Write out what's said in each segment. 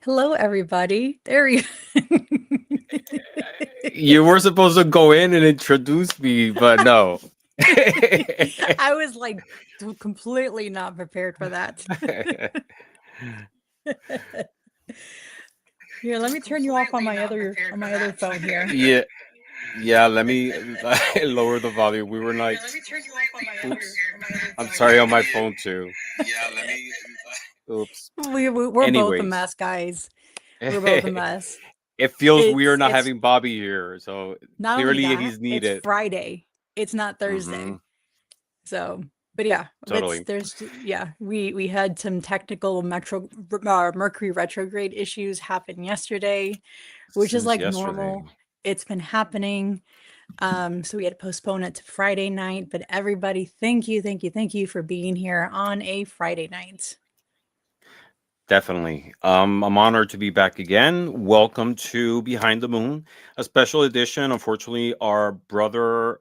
Hello, everybody. There you You were supposed to go in and introduce me, but no. I was like completely not prepared for that. Here, let me turn you off on my other phone here. Yeah, yeah, let me lower the volume. We were like, oops. I'm sorry on my phone too. Oops. We're both a Anyways, mess, guys. We're both a it mess. feels weird not It's having Bobby here, so not only clearly that, he's it's needed. Friday. It's not Mm-hmm. Thursday. So, but yeah, Totally. we had some technical Mercury retrograde issues happen yesterday, which is Since like yesterday. normal. It's been happening. So we had to postpone it to Friday night, but everybody, thank you for being here on a Friday night. Definitely. I'm honored to be back again. Welcome to Behind the Moon, a special edition. Unfortunately, our brother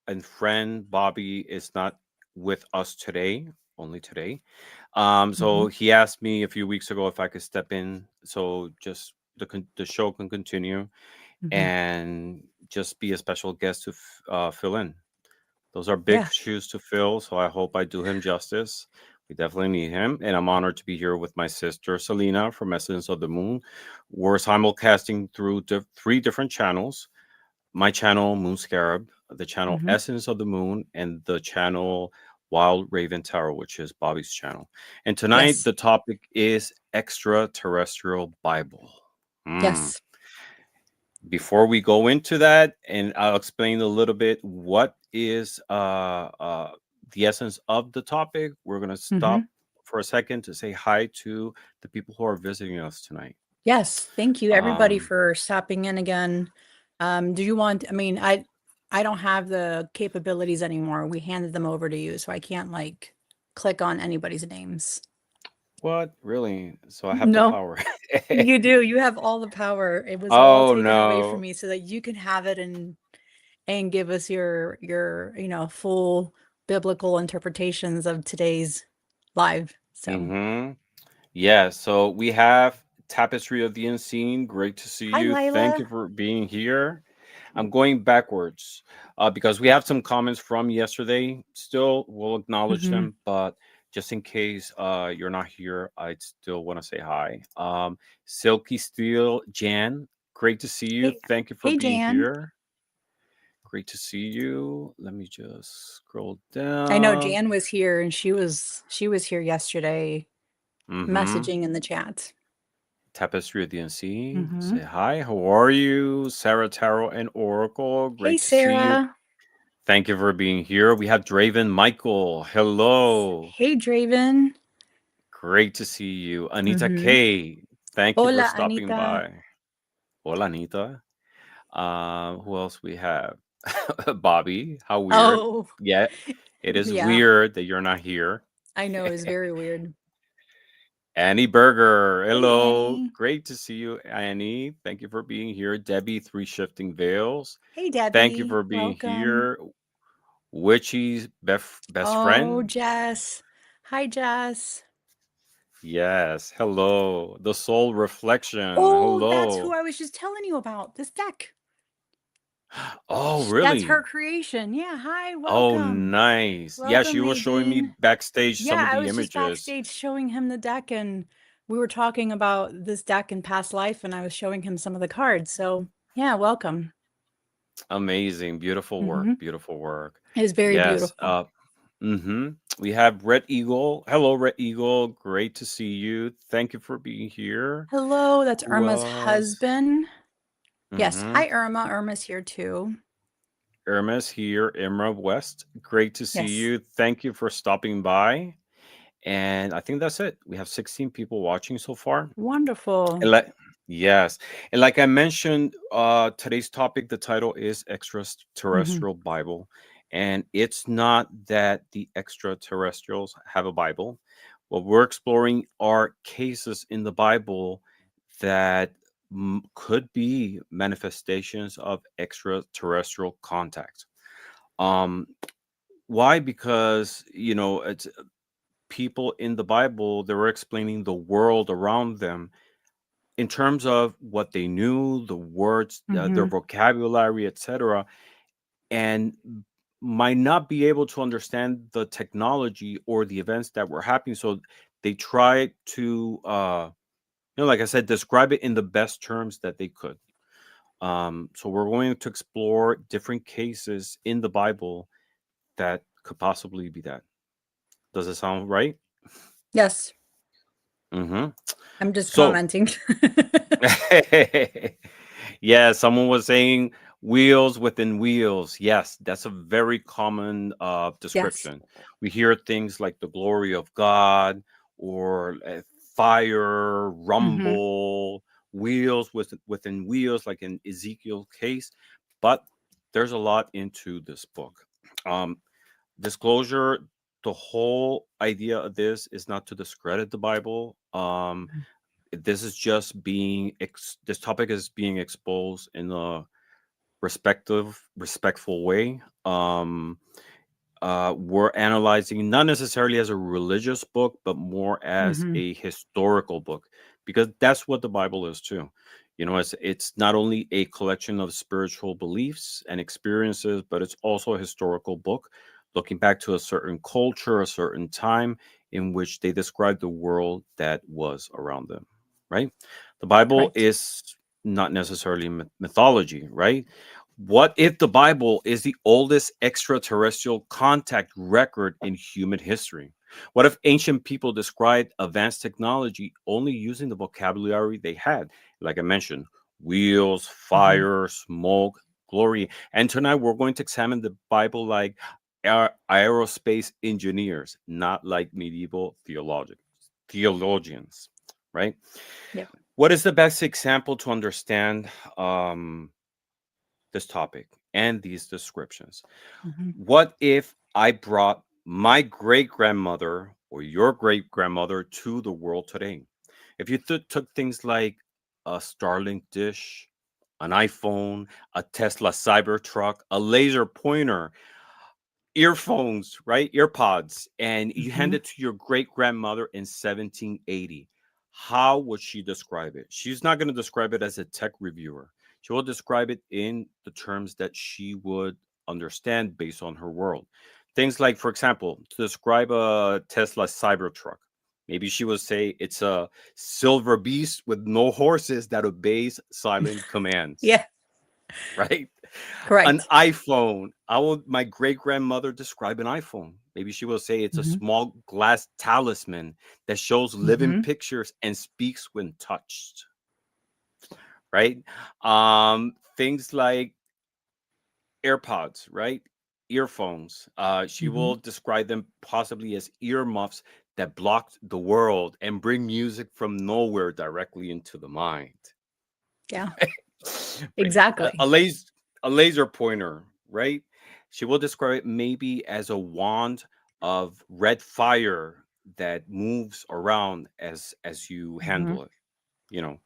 and friend Bobby is not with us today, only today. So Mhm. he asked me a few weeks ago if I could step in, so just the show can continue Mhm. and just be a special guest to fill in. Those are big Yeah. shoes to fill, so I hope I do him justice. We definitely need him, and I'm honored to be here with my sister Selena from Essence of the Moon. We're simulcasting through three different channels: my channel Moon Scarab, the channel Mhm. Essence of the Moon, and the channel Wild Raven Tarot, which is Bobby's channel. And tonight Yes. the topic is Extraterrestrial Bible. Hmm. Yes. Before we go into that, and I'll explain a little bit what is the essence of the topic, we're going to stop Mhm. for a second to say hi to the people who are visiting us tonight. Yes. Thank you everybody Um, for stopping in again. Do you want, I mean, I don't have the capabilities anymore. We handed them over to you, so I can't like click on anybody's names. what? Really? So I have the No. power. You do. You have all the power. It was all Oh taken away from no. me so that you can have it and give us your, full biblical interpretations of today's live. So, Mm-hmm. Yeah, so we have Tapestry of the Unseen. Great to see hi you. Thank Lila. you for being here. I'm going backwards because we have some comments from yesterday. Still, we'll acknowledge Mhm. them, but just in case you're not here, I still want to say hi. Silky Steel, Jan, great to see you. Hey, Thank you for hey being Jan. here. Great to see you. Let me just scroll I know down. Jan was here and she was here yesterday Mm-hmm. messaging in the chat. Tapestry of the Unseen. Say Mhm. hi. How are you? Sarah Tarot and Oracle. Hey Great to see you. Sarah. Thank you for being here. We have Draven Michael. Hello. Hey Draven. Great to see you. Anita Mhm. K. Thank you for Hola stopping Anita. by. Hola, Anita. Who else we have? Bobby. How weird. Oh, Yeah, it is yeah. weird that you're not here. I know it's very weird. Annie Berger. Hey Hello. Annie. Great to see you, Annie. Thank you for being here. Debbie, Three Shifting Veils. Hey Thank you Debbie. for being Welcome. here. Witchy's best Oh, friend. Jess. Hi, Jess. Yes. Hello. The Soul Reflection. Oh, that's who Hello. I was just telling you about. This deck. Oh, That's her really? creation. Yeah. Hi. Oh, Welcome. nice. Yeah, Welcome, she was showing me Nadine. backstage some Yeah, of I the was just images. backstage showing him the deck, and we were talking about this deck in past life, and I was showing him some of the cards. So, yeah, welcome. Amazing. Beautiful work. Mm-hmm. Beautiful work. It is very Yes. beautiful. Mm-hmm. We have Red Eagle. Hello, Red Eagle. Great to see you. Thank you for being here. Hello, that's Who Irma's else? husband. Yes. Mm-hmm. Hi, Irma. Irma's here too. Irma's here, Irma West. Great to see Yes. you. Thank you for stopping by. And I think that's it. We have 16 people watching so far. Wonderful. And yes. And like I mentioned, today's topic, the title is Mm-hmm. Extraterrestrial Bible. And it's not that the extraterrestrials have a Bible. What we're exploring are cases in the Bible that could be manifestations of extraterrestrial contact. Um, why? Because, it's people in the Bible, they were explaining the world around them in terms of what they knew, the words, their Mhm. vocabulary, etc., and might not be able to understand the technology or the events that were happening. So they try to, like I said, describe it in the best terms that they could. So we're going to explore different cases in the Bible that could possibly be that. Does it sound right? Yes, Mm-hmm. I'm just So, commenting. yeah, someone was saying wheels within wheels. Yes, that's a very common Yes. description. We hear things like the glory of God or fire, Mhm. rumble, wheels within wheels, like in Ezekiel's case. But there's a lot into this book. Um, Disclosure, the whole idea of this is not to discredit the Bible. Mhm. This is just this topic is being exposed in a respectful way. We're analyzing not necessarily as a religious book, but more as Mhm. a historical book, because that's what the Bible is too. It's not only a collection of spiritual beliefs and experiences, but it's also a historical book looking back to a certain culture, a certain time in which they describe the world that was around them, right? The Bible Correct. is not necessarily mythology, right? What if the Bible is the oldest extraterrestrial contact record in human history? What if ancient people described advanced technology only using the vocabulary they had? Like I mentioned, wheels, Mhm. fire, smoke, glory. And tonight we're going to examine the Bible like aerospace engineers, not like medieval theologians, right? Yep. What is the best example to understand this topic and these descriptions? Mhm. What if I brought my great grandmother or your great grandmother to the world today? If you took things like a Starlink dish, an iPhone, a Tesla Cybertruck, a laser pointer, earphones, right? Earpods, and you hand Mhm. it to your great grandmother in 1780. How would she describe it? She's not going to describe it as a tech reviewer. She will describe it in the terms that she would understand based on her world. Things like, for example, to describe a Tesla Cybertruck, maybe she would say it's a silver beast with no horses that obeys silent commands, Yeah. right? An Correct. iPhone. How would my great grandmother describe an iPhone? Maybe she will say it's a Mhm. small glass talisman that shows living Mhm. pictures and speaks when touched, right? Things like AirPods, right? Earphones. She will Mhm. describe them possibly as earmuffs that block the world and bring music from nowhere directly into the mind. Yeah. Right. Exactly. A laser pointer, right? She will describe it maybe as a wand of red fire that moves around as you Mhm. handle it, you know,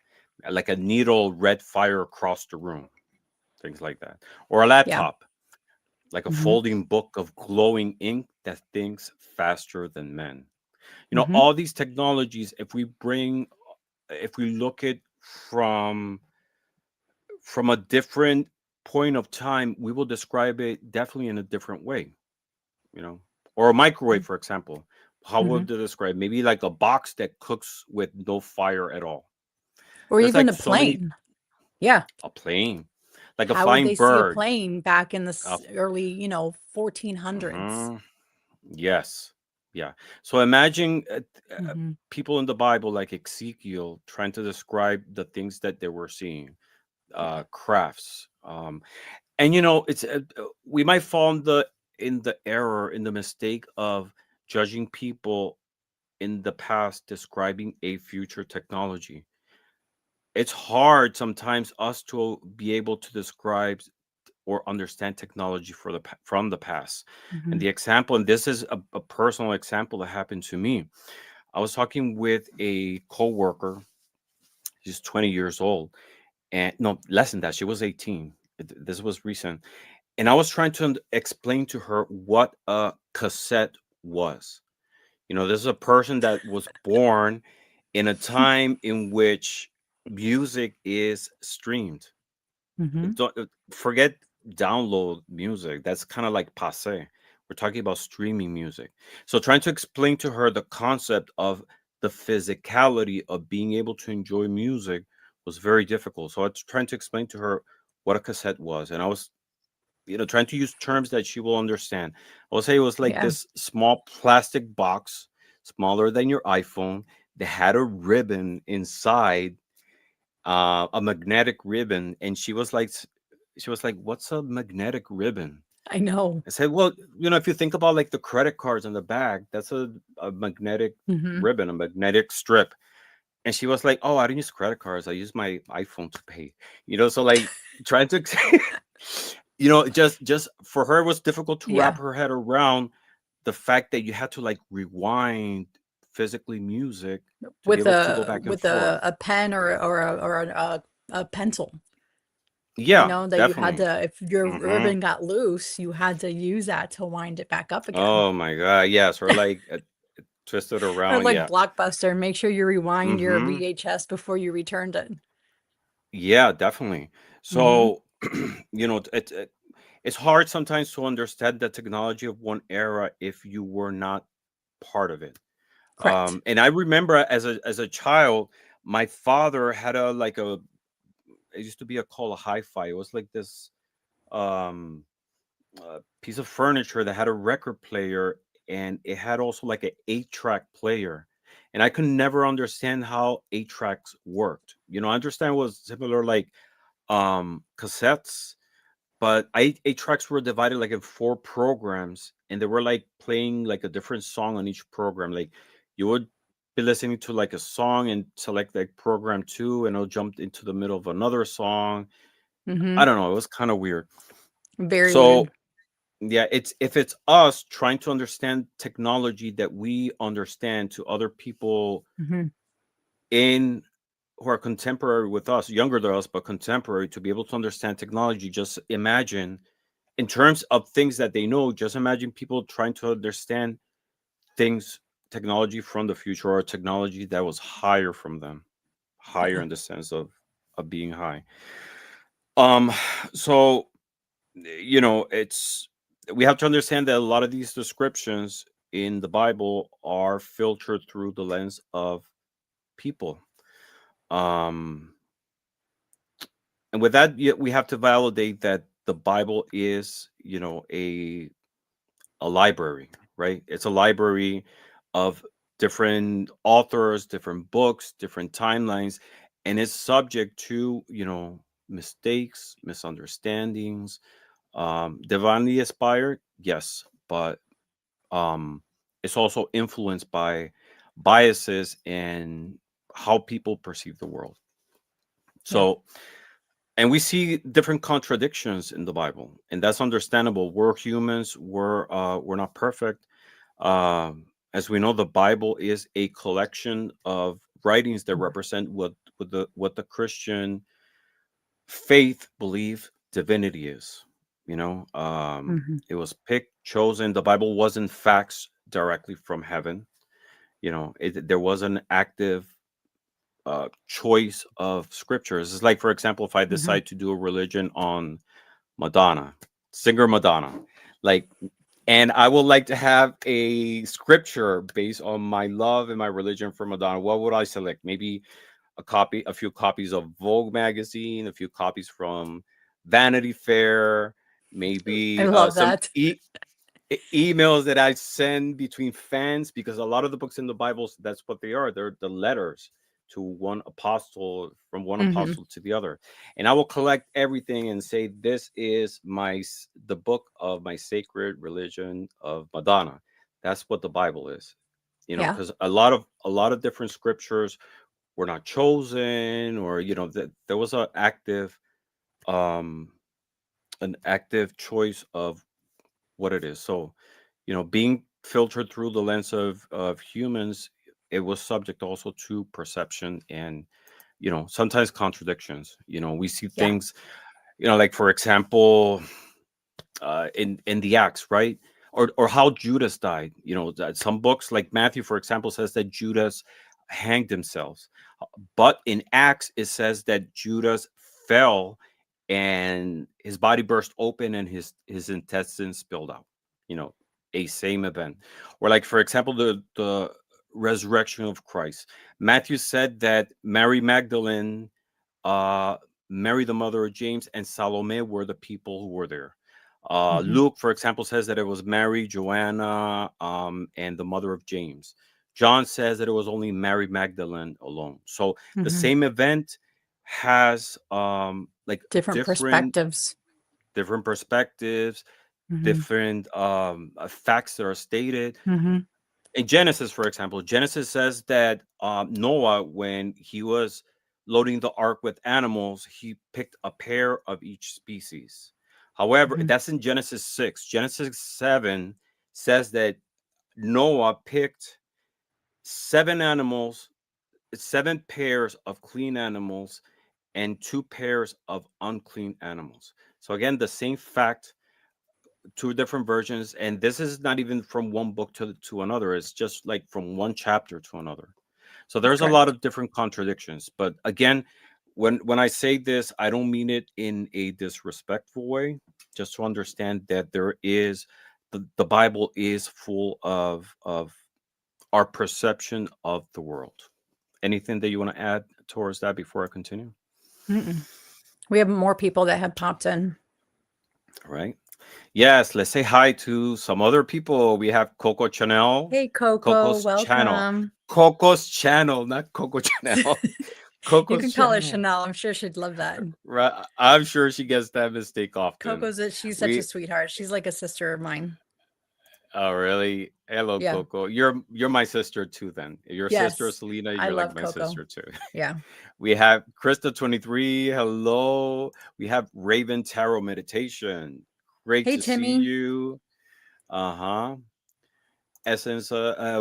like a needle red fire across the room, things like that. Or a Yeah. laptop, like a Mhm. folding book of glowing ink that thinks faster than men. Mhm. All these technologies, if we look at from from a different point of time, we will describe it definitely in a different way, you know. Or a microwave, for example. How would Mhm. they describe? Maybe like a box that cooks with no fire at all. Or There's even like a so many. plane. Yeah. A plane, like a How would flying they see a bird. plane back in the Uh, early, 1400s? mhm. Yes, yeah. So imagine Mhm. people in the Bible like Ezekiel trying to describe the things that they were seeing, Yeah. crafts. And it's we might fall in the error, in the mistake of judging people in the past describing a future technology. It's hard sometimes us to be able to describe or understand technology from the past. And Mhm. the example, and this is a personal example that happened to me. I was talking with a coworker. She's 20 years old, and no, less than that. She was 18. This was recent. And I was trying to explain to her what a cassette was. This is a person that was born in a time in which music is streamed. Hmm. Don't forget download music. That's kind of like passe. We're talking about streaming music. So trying to explain to her the concept of the physicality of being able to enjoy music was very difficult. So I was trying to explain to her what a cassette was, and I was, trying to use terms that she will understand. I would say it was like Yeah, this small plastic box, smaller than your iPhone, that had a ribbon inside, a magnetic ribbon, and she was like, "What's a magnetic ribbon?" I know. I said, "Well, if you think about like the credit cards on the back, that's a magnetic Hmm. ribbon, a magnetic strip." And she was like, "Oh, I don't use credit cards. I use my iPhone to pay." So like trying to, just for her, it was difficult to wrap Yeah, her head around the fact that you had to like rewind physically music to be able to go back and with forth. a pen or a pencil. Yeah, That you had definitely. to, if your Hmm. ribbon got loose, you had to use that to wind it back up again. Oh my God. Yes. Or like twisted Or around. like Yeah. Blockbuster, make sure you rewind your Hmm. VHS before you returned it. Yeah, definitely. Hmm. So, it's hard sometimes to understand the technology of one era if you were not part of it. Correct. And I remember as a child, my father had it used to be called a hi-fi. It was like this um piece of furniture that had a record player, and it had also like an 8-track player. And I could never understand how 8 tracks worked. I understand it was similar like cassettes, but 8 tracks were divided like in 4 programs, and they were like playing like a different song on each program. Like you would be listening to like a song and select like program 2, and it'll jump into the middle of another song. I Hmm. don't know, it was kind of weird. Very So weird. yeah, it's us trying to understand technology that we understand to other people Hmm. in who are contemporary with us, younger than us, but contemporary, to be able to understand technology. Just imagine, in terms of things that they know, just imagine people trying to understand things, technology from the future, or technology that was higher from them, higher Yeah. in the sense of being high. Um, so it's we have to understand that a lot of these descriptions in the Bible are filtered through the lens of people. Um, and with that, we have to validate that the Bible is, a library, right? It's a library of different authors, different books, different timelines, and it's subject to, mistakes, misunderstandings. Divinely inspired, yes, but um, it's also influenced by biases and how people perceive the world. Yeah. So, and we see different contradictions in the Bible, and that's understandable. We're humans. We're not perfect. As we know, the Bible is a collection of writings that represent what the Christian faith, belief, divinity is. Hmm. It was picked, chosen. The Bible wasn't facts directly from heaven. There was an active choice of scriptures. It's like, for example, if I Hmm. decide to do a religion on Madonna, singer Madonna, like, and I would like to have a scripture based on my love and my religion for Madonna, what would I select? Maybe a few copies of Vogue magazine, a few copies from Vanity Fair, I maybe love some that. emails that I send between fans, because a lot of the books in the Bible, that's what they are. They're the letters to one apostle, from one Hmm. apostle to the other. And I will collect everything and say, this is the book of my sacred religion of Madonna. That's what the Bible is. Yeah. Because a lot of different scriptures were not chosen, or that there was um an active choice of what it is. So, being filtered through the lens of humans, it was subject also to perception and, sometimes contradictions. We see Yeah. things, like, for example, in the Acts, right? Or how Judas died. That some books like Matthew, for example, says that Judas hanged themselves. But in Acts, it says that Judas fell and his body burst open and his intestines spilled out. You know, a same event. Or like, for example, the resurrection of Christ. Matthew said that Mary Magdalene, uh, Mary, the mother of James, and Salome were the people who were there. Hmm. Luke, for example, says that it was Mary, Joanna, and the mother of James. John says that it was only Mary Magdalene alone. So the Hmm. same event has like Different different perspectives. perspectives, Hmm. different facts that are stated. Hmm. In Genesis, for example, Genesis says that Noah, when he was loading the ark with animals, he picked a pair of each species. However, Hmm. that's in Genesis 6. Genesis 7 says that Noah picked 7 animals, 7 pairs of clean animals, and 2 pairs of unclean animals. So again, the same fact, 2 different versions, and this is not even from one book to another. It's just like from one chapter to another. So there's a lot Correct. of different contradictions. But again, when I say this, I don't mean it in a disrespectful way. Just to understand that there is the Bible is full of our perception of the world. Anything that you want to add towards that before I continue? Mm-mm. We have more people that have popped in. All right. Yes, let's say hi to some other people. We have Coco Chanel, Hey, Coco, Coco's channel, welcome. Coco's channel, not Coco Chanel, You Coco's can call her channel. Chanel. I'm sure she'd love that. Right, I'm sure she gets that mistake often. She's such a We, sweetheart. She's like a sister of mine. oh really? Hello, Yeah. Coco. You're my sister too. Then your sister Yes. Selena, I you're like love my Coco. sister too. Yeah. We have Krista 23. Hello. We have Raven Tarot Meditation. Great Hey, to see Timmy. you. Uh huh. Essence,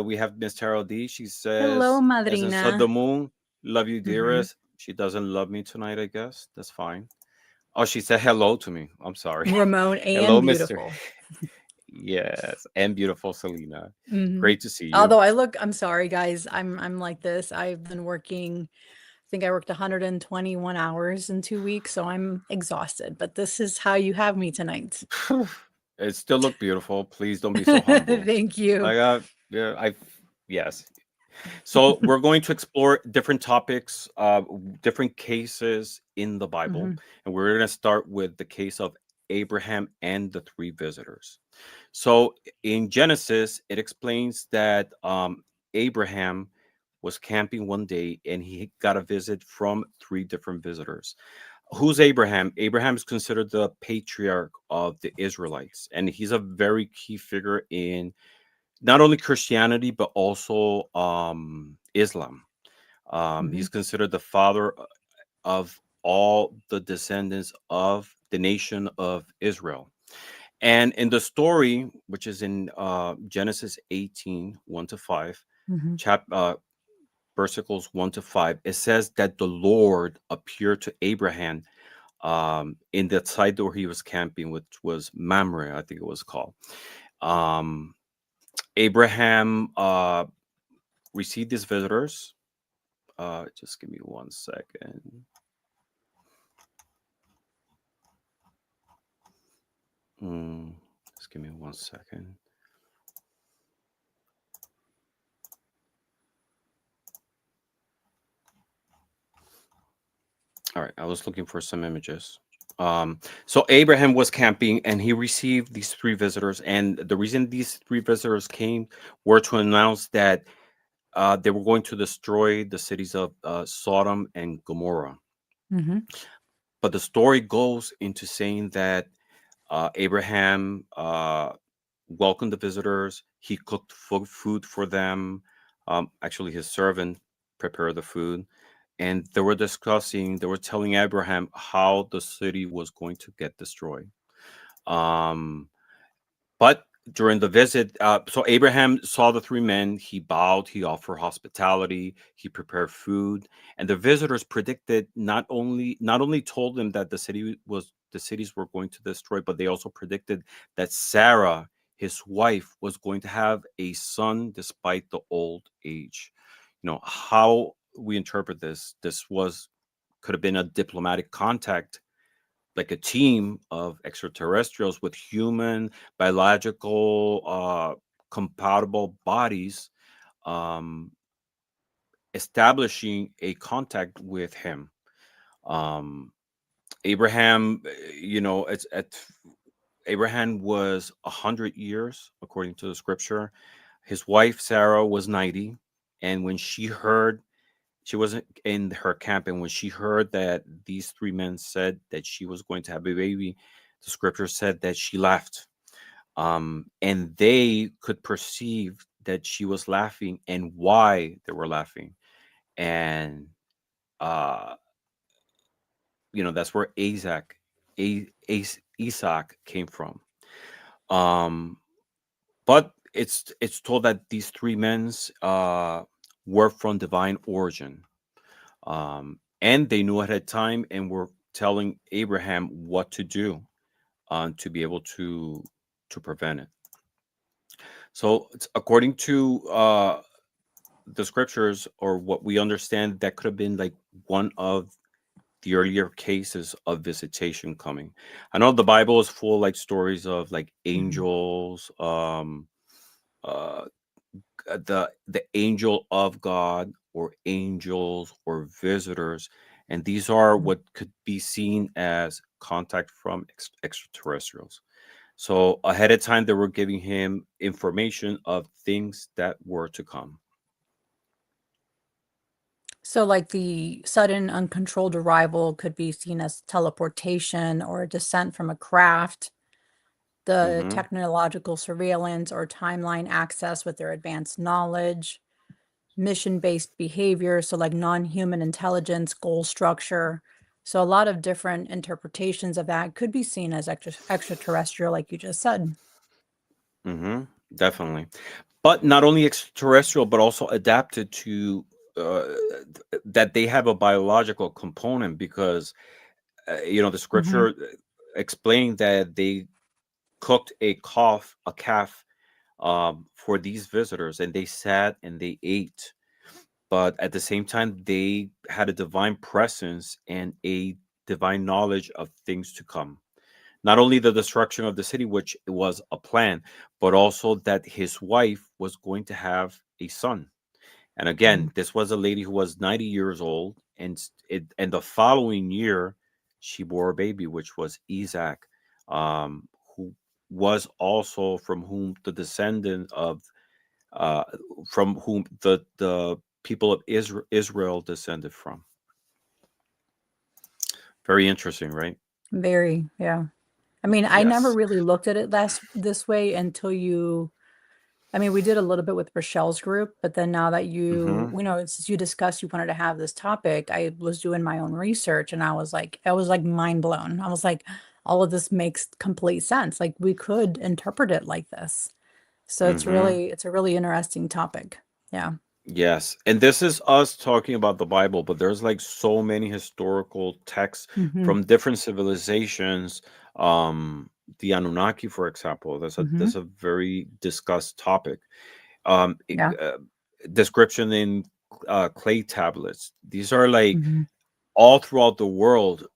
we have Miss Tarot D. She Hello, says, Essence of the Madrina. Moon, love you, Hmm. dearest. She doesn't love me tonight, I guess. That's fine. Oh, she said hello to me. I'm sorry. Ramon and Hello, Mr. beautiful. Yes, and beautiful Selena. Hmm. Great to see you. Although I'm sorry, guys. I'm like this. I've been working, I think I worked 121 hours in 2 weeks, so I'm exhausted. But this is how you have me tonight. It still look beautiful. Please don't be so humble. Thank you. I got, yeah, yes. So we're going to explore different topics, different cases in the Bible, Hmm. and we're going to start with the case of Abraham and the 3 visitors. So in Genesis, it explains that Abraham was camping one day and he got a visit from 3 different visitors. Who's Abraham? Abraham is considered the patriarch of the Israelites, and he's a very key figure in not only Christianity but also Islam. Hmm. He's considered the father of all the descendants of the nation of Israel. And in the story, which is in Genesis 18, 1 to 5, Hmm. chap versicles 1 to 5, it says that the Lord appeared to Abraham in the site where he was camping, which was Mamre, I think it was called. Um, Abraham received these visitors. Just give me 1 second. Just give me 1 second. All right, I was looking for some images. So Abraham was camping and he received these 3 visitors. And the reason these 3 visitors came were to announce that they were going to destroy the cities of Sodom and Gomorrah. Hmm. But the story goes into saying that Abraham welcomed the visitors. He cooked food for them. Actually, his servant prepared the food. And they were telling Abraham how the city was going to get destroyed. Um, but during the visit, so Abraham saw the 3 men. He bowed, he offered hospitality, he prepared food, and the visitors predicted not only told them that the cities were going to destroy, but they also predicted that Sarah, his wife, was going to have a son despite the old age. how we interpret this. This could have been a diplomatic contact, like a team of extraterrestrials with human biological compatible bodies, um, establishing a contact with him. um, Abraham, it's at Abraham was 100 years according to the scripture. His wife Sarah was 90, and when she heard, she wasn't in her camp, and when she heard that these three men said that she was going to have a baby, the scripture said that she laughed. And they could perceive that she was laughing and why they were laughing. And uh that's where Isaac came from. Um, but it's told that these three men's were from divine origin, and they knew ahead of time and were telling Abraham what to do to be able to prevent it. So according to the scriptures, or what we understand, that could have been like one of the earlier cases of visitation coming. I know the Bible is full like stories of like Mhm. angels, uh, the angel of God, or angels, or visitors, and these are Mhm. what could be seen as contact from extraterrestrials. So ahead of time, they were giving him information of things that were to come. So, like the sudden uncontrolled arrival could be seen as teleportation or a descent from a craft, the Mm-hmm. technological surveillance or timeline access with their advanced knowledge, mission-based behavior, so like non-human intelligence, goal structure. So a lot of different interpretations of that could be seen as extraterrestrial, like you just said. Mm-hmm. Definitely. But not only extraterrestrial, but also adapted to uh, that they have a biological component, because the Hmm. scripture explained that they cooked a calf for these visitors, and they sat and they ate. But at the same time, they had a divine presence and a divine knowledge of things to come. Not only the destruction of the city, which was a plan, but also that his wife was going to have a son. And Hmm. again, this was a lady who was 90 years old, and the following year, she bore a baby, which was Isaac, who was also from whom the descendant of uh, from whom the people of Israel descended from. Very interesting, right? Very, yeah. I mean, I never Yes. really looked at it this way until you. I mean, we did a little bit with Rochelle's group, but then now that Mm-hmm. since you discussed you wanted to have this topic, I was doing my own research and I was like mind blown. I was like, all of this makes complete sense. Like we could interpret it like this. So Mm-hmm. it's a really interesting topic. Yeah. Yes, and this is us talking about the Bible, but there's like so many historical texts Hmm. from different civilizations. Um, the Anunnaki, for example, Hmm. that's a very discussed topic. Yeah. Description in clay tablets. These are like Hmm. all throughout the world,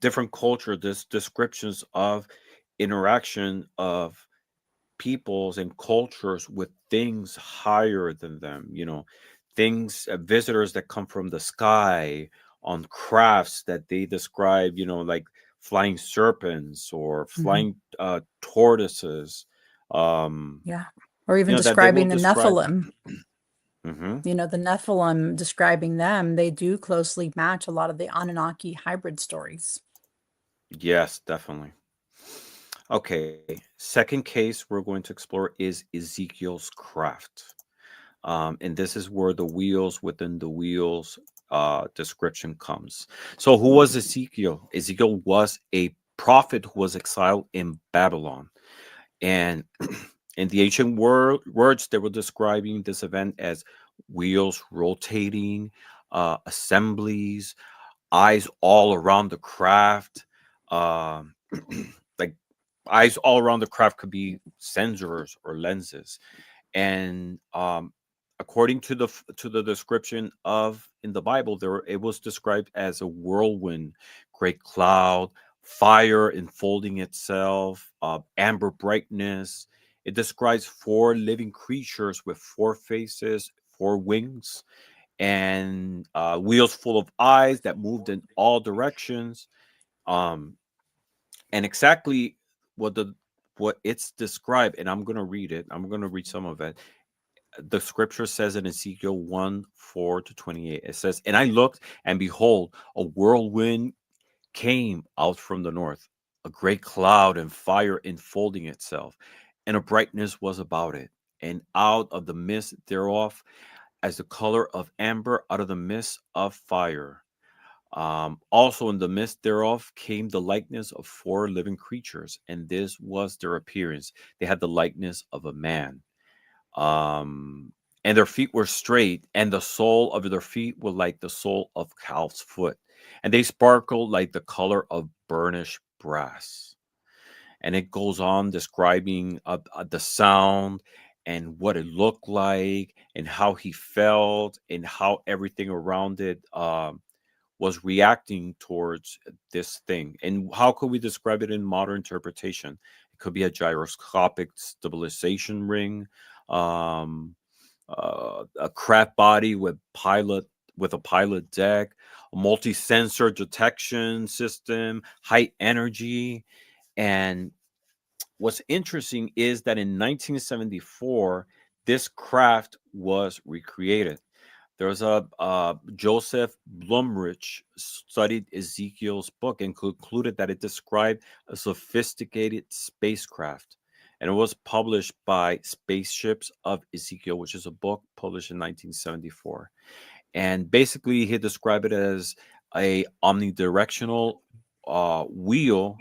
different culture. This descriptions of interaction of peoples and cultures with things higher than them, things, visitors that come from the sky on crafts that they describe, like flying serpents or Hmm. flying tortoises, um Yeah. Or even that they will describing the describe. Nephilim. Hmm. The Nephilim, describing them, they do closely match a lot of the Anunnaki hybrid stories. Yes, definitely. Okay, second case we're going to explore is Ezekiel's craft. And this is where the wheels within the wheels description comes. So, who was Ezekiel? Ezekiel was a prophet who was exiled in Babylon. And in the ancient words, they were describing this event as wheels rotating, assemblies, eyes all around the craft. Um, like eyes all around the craft could be sensors or lenses. And according to the description of in the Bible, it was described as a whirlwind, great cloud, fire enfolding itself, amber brightness. It describes four living creatures with four faces, four wings, and wheels full of eyes that moved in all directions. Um, and exactly what the what it's described, and I'm gonna read it. I'm gonna read some of it. The scripture says in Ezekiel 1:4-28, it says, "And I looked, and behold, a whirlwind came out from the north, a great cloud and fire enfolding itself, and a brightness was about it. And out of the midst thereof, as the color of amber, out of the midst of fire. Also in the midst thereof came the likeness of four living creatures, and this was their appearance. They had the likeness of a man. And their feet were straight, and the sole of their feet were like the sole of calf's foot, and they sparkled like the color of burnished brass." And it goes on describing the sound and what it looked like and how he felt and how everything around it was reacting towards this thing. And how could we describe it in modern interpretation? It could be a gyroscopic stabilization ring, um, a craft body with a pilot deck, a multi-sensor detection system, high energy. And what's interesting is that in 1974, this craft was recreated. There was a Joseph Blumrich studied Ezekiel's book and concluded that it described a sophisticated spacecraft, and it was published by Spaceships of Ezekiel, which is a book published in 1974. And basically, he described it as a omnidirectional wheel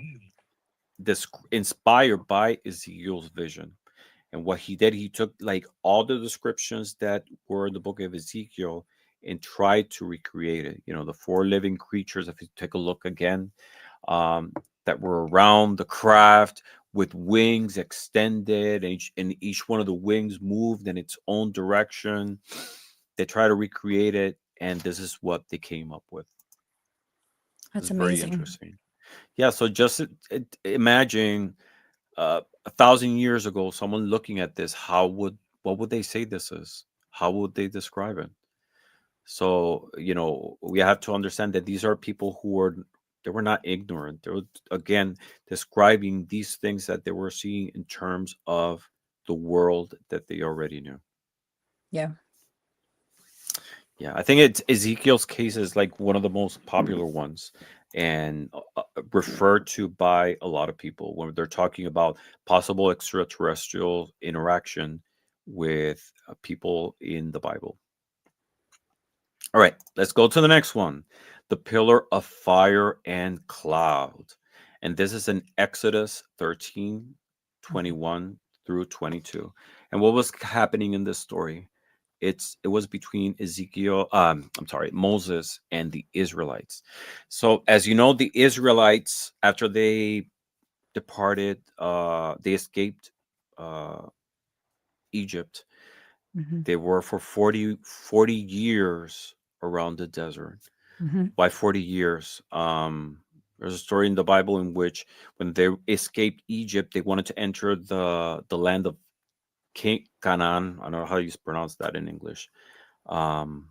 this inspired by Ezekiel's vision. And what he did, he took like all the descriptions that were in the book of Ezekiel and tried to recreate it. You know, the four living creatures, if you take a look again, that were around the craft with wings extended, and each one of the wings moved in its own direction. They try to recreate it, and this is what they came up with. That's It's very amazing. interesting. Yeah, so just imagine 1,000 years ago, someone looking at this, what would they say this is? How would they describe it? So, we have to understand that these are people they were not ignorant. They were, again, describing these things that they were seeing in terms of the world that they already knew. Yeah. Yeah, I think it's Ezekiel's case is like one of the most popular ones, and referred to by a lot of people when they're talking about possible extraterrestrial interaction with people in the Bible. All right, let's go to the next one. The pillar of fire and cloud. And this is in Exodus 13:21-22. And what was happening in this story? It was between Moses and the Israelites. So as you know, the Israelites, after they departed, they escaped uh, Egypt. Hmm. They were for 40 years around the desert. Hmm. Why 40 years? There's a story in the Bible in which when they escaped Egypt, they wanted to enter the land of Canaan. I don't know how you pronounce that in English. Um,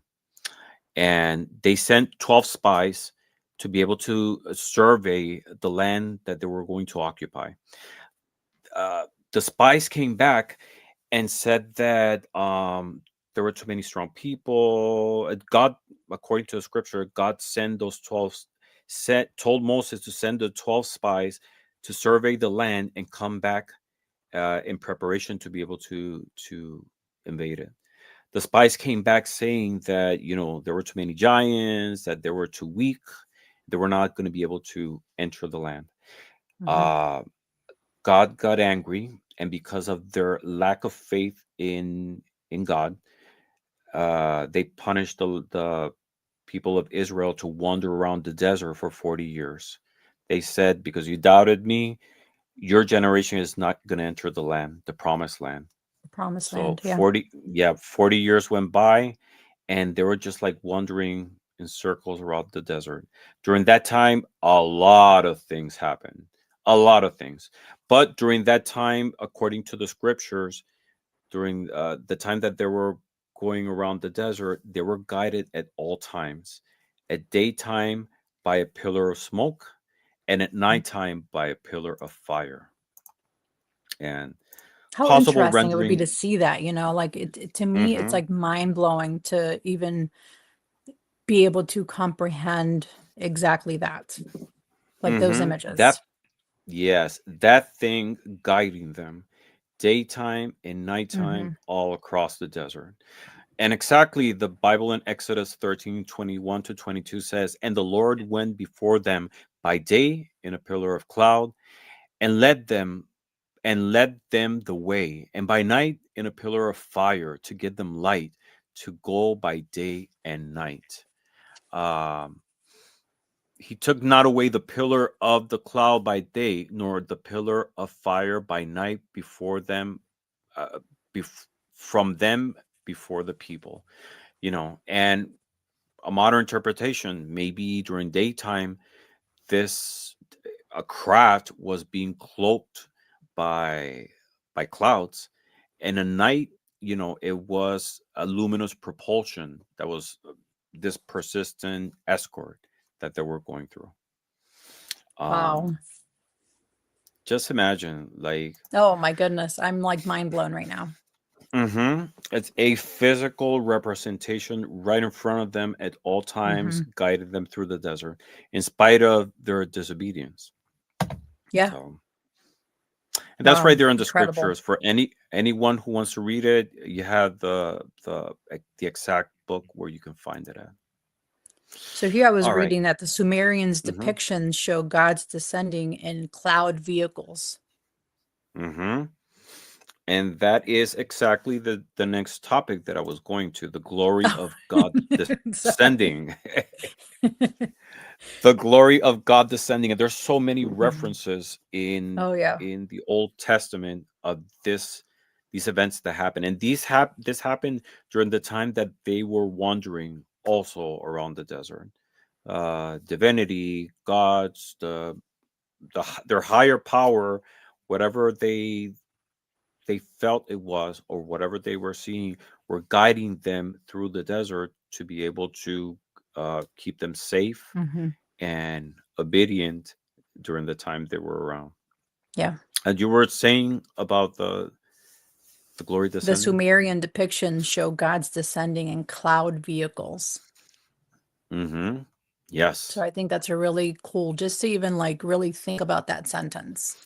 and they sent 12 spies to be able to survey the land that they were going to occupy. Uh, the spies came back and said that there were too many strong people. God, according to the scripture, God sent those 12, told Moses to send the 12 spies to survey the land and come back in preparation to be able to invade it. The spies came back saying that there were too many giants, that they were too weak, they were not going to be able to enter the land. Hmm. Uh, God got angry, and because of their lack of faith in God, they punished the people of Israel to wander around the desert for 40 years. They said, because you doubted me, your generation is not going to enter the land, the promised land. Promised So land. Yeah. 40 years went by, and they were just like wandering in circles around the desert. During that time, a lot of things happened. A lot of things. But during that time, according to the scriptures, during the time that they were going around the desert, they were guided at all times. At daytime by a pillar of smoke, and at Mm. nighttime by a pillar of fire. And How possible interesting it would be rendering. to see that, like to me, it's Hmm. like mind blowing to even be able to comprehend exactly that, like those Hmm. That images. Yes, that thing guiding them daytime and nighttime Hmm. all across the desert. And exactly the Bible in Exodus 13:21 to 22 says, "And the Lord went before them by day in a pillar of cloud and led them the way, and by night in a pillar of fire to give them light to go by day and night." Um, he took not away the pillar of the cloud by day, nor the pillar of fire by night before them, uh, from them before the people. And a modern interpretation, maybe during daytime, this a craft was being cloaked by clouds, and at night, it was a luminous propulsion that was this persistent escort that they were going through. Wow. um just imagine, like, Oh my goodness. I'm like mind blown right now. it's a physical representation right in front of them at all times, Hmm. guiding them through the desert in spite of their disobedience. Yeah. So, and that's right Wow. there in the Incredible. scriptures for anyone who wants to read it. You have the exact book where you can find it at. So here I was All right. reading that the Sumerians' Mm-hmm. depictions show gods descending in cloud vehicles. Mm-hmm. And that is exactly the next topic that I was going to, the glory Oh, of God sorry. descending. The glory of God descending. And there's so many Mhm. references in Oh yeah. the Old Testament of these events that happen. And this happened during the time that they were wandering also around the desert. Divinity, gods, their higher power, whatever they felt it was, or whatever they were seeing, were guiding them through the desert to be able to keep them safe Hmm. and obedient during the time they were around. Yeah. And you were saying about the glory The descending. Sumerian depictions show gods descending in cloud vehicles. Mm-hmm. So Yes, I think that's a really cool, just to even like really think about that sentence.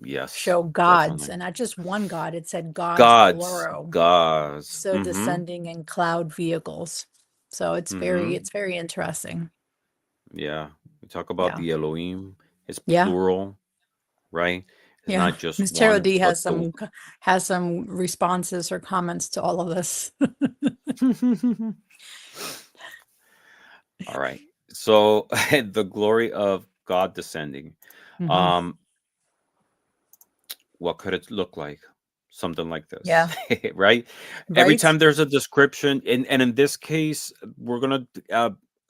yes, Show gods, definitely. and not just one god, it said gods Gods, plural. gods. So Mm-hmm. descending in cloud vehicles. So Mm-hmm. it's very interesting. Yeah, we talk about Yeah. the Elohim. It's Yeah. plural, right? It's Yeah. not just Miss Taro one, D but has has some responses or comments to all of this. all right. So the glory of God descending. Hmm. Um, what could it look like? Something like this, Yeah. right? Every Right? time there's a description, and in this case, we're gonna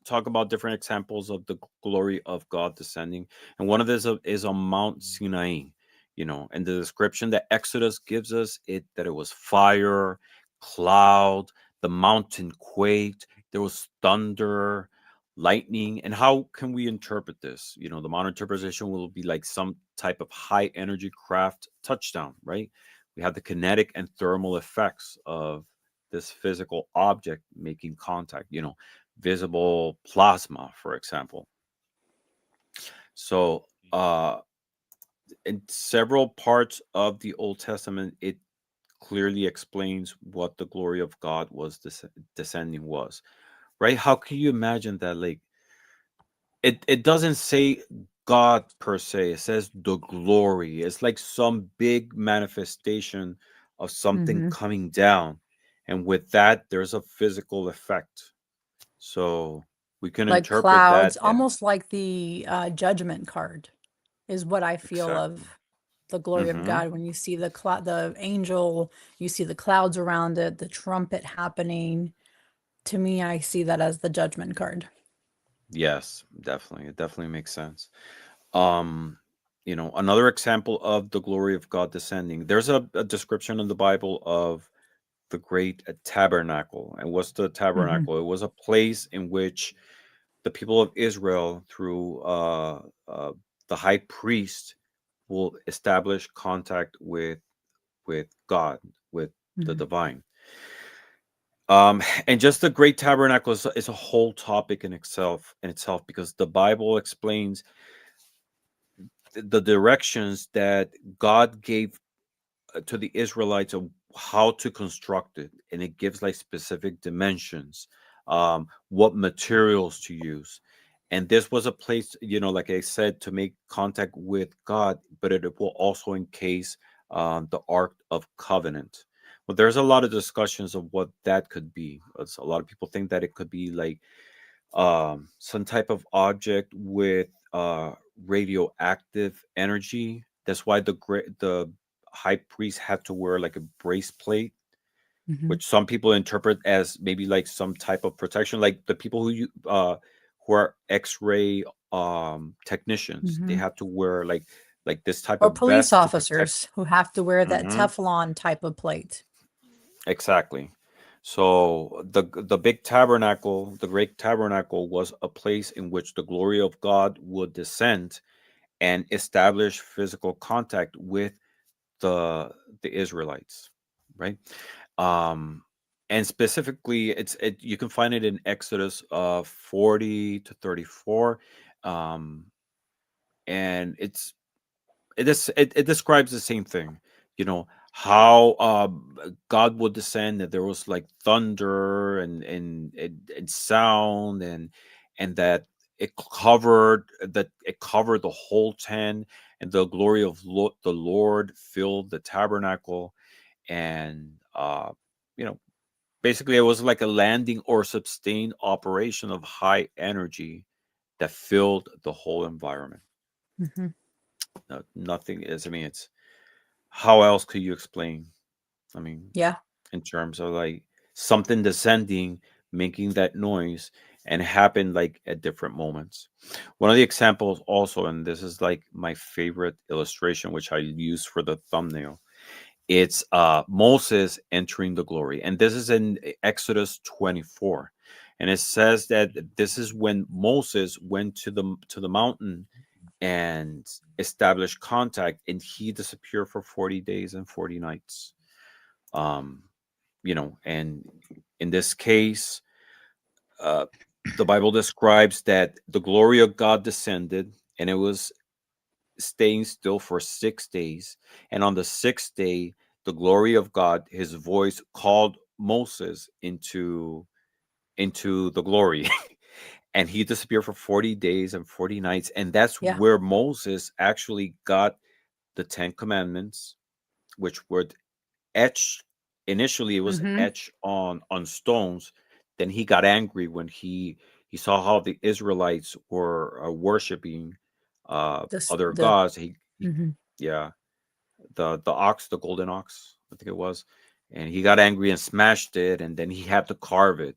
talk about different examples of the glory of God descending, and one of this is on Mount Sinai. And the description that Exodus gives us, that it was fire, cloud, the mountain quaked, there was thunder, lightning. And how can we interpret this? The modern interpretation will be like some type of high energy craft touchdown, right? We have the kinetic and thermal effects of this physical object making contact, visible plasma, for example. So in several parts of the Old Testament, it clearly explains what the glory of God was descending was, right? How can you imagine that? Like, it doesn't say God per se. It says the glory. It's like some big manifestation of something Hmm. coming down. And with that, there's a physical effect. So we can Like interpret clouds, that. almost like the judgment card is what I feel Exactly. of the glory of Mm-hmm. God. When you see the angel, you see the clouds around it, the trumpet happening. To me, I see that as the judgment card. Yes, definitely. It definitely makes sense. Um, another example of the glory of God descending. There's a description in the Bible of the great tabernacle. And what's the Hmm. tabernacle? It was a place in which the people of Israel, through the high priest, will establish contact with God, with the Hmm. divine. And just the great tabernacle is a whole topic in itself because the Bible explains the directions that God gave to the Israelites of how to construct it, and it gives like specific dimensions, what materials to use. And this was a place, like I said, to make contact with God, but it will also encase the Ark of Covenant. Well, there's a lot of discussions of what that could be. A lot of people think that it could be like some type of object with radioactive energy. That's why the high priest had to wear like a breastplate, Hmm. which some people interpret as maybe like some type of protection. Like the people who are X-ray technicians, they Hmm. have to wear like this type Or of police vest to protect. officers who have to wear that Mhm. Teflon type of plate. Exactly. So the big tabernacle, the great tabernacle, was a place in which the glory of God would descend and establish physical contact with the the Israelites, right? Um, and specifically, you can find it in Exodus 40 to 34, um, and it describes the same thing, how God would descend, and there was like thunder and sound, and that it covered the whole tent, and the glory of the Lord filled the tabernacle. And you know basically it was like a landing or sustained operation of high energy that filled the whole environment. Hmm. No, nothing is. I mean, it's how else could you explain? I mean, Yeah. in terms of like something descending, making that noise, and it happened like at different moments. One of the examples also, and this is like my favorite illustration, which I use for the thumbnail. It's Moses entering the glory, and this is in Exodus 24, and it says that this is when Moses went to the mountain and established contact, and he disappeared for 40 days and 40 nights. um and in this case, uh the Bible describes that the glory of God descended, and it was staying still for 6 days. And on the sixth day, the glory of God, his voice called Moses into the glory. And he disappeared for 40 days and 40 nights, and that's Yeah. where Moses actually got the 10 commandments, which were etched. Initially it was Hmm. etched on stones. Then he got angry when he saw how the Israelites were worshiping This other the gods. hmm Yeah, the ox, the golden ox, I think it was. And he got angry and smashed it, and then he had to carve it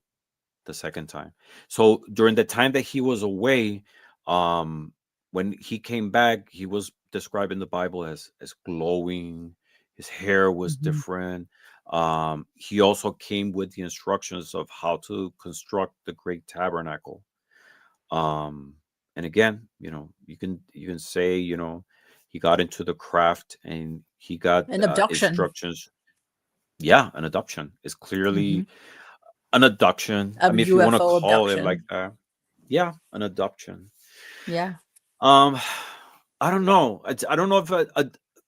the second time. So during the time that he was away, um, when he came back, he was described in the Bible as glowing. His hair was hmm different. He also came with the instructions of how to construct the great tabernacle. Um, and again, you can say, he got into the craft and he got an abduction. instructions. Yeah, an adoption is Hmm. clearly an abduction. A I mean, if you want to UFO call it like abduction. that, yeah, an adoption. Yeah. Um, I don't know. I don't know if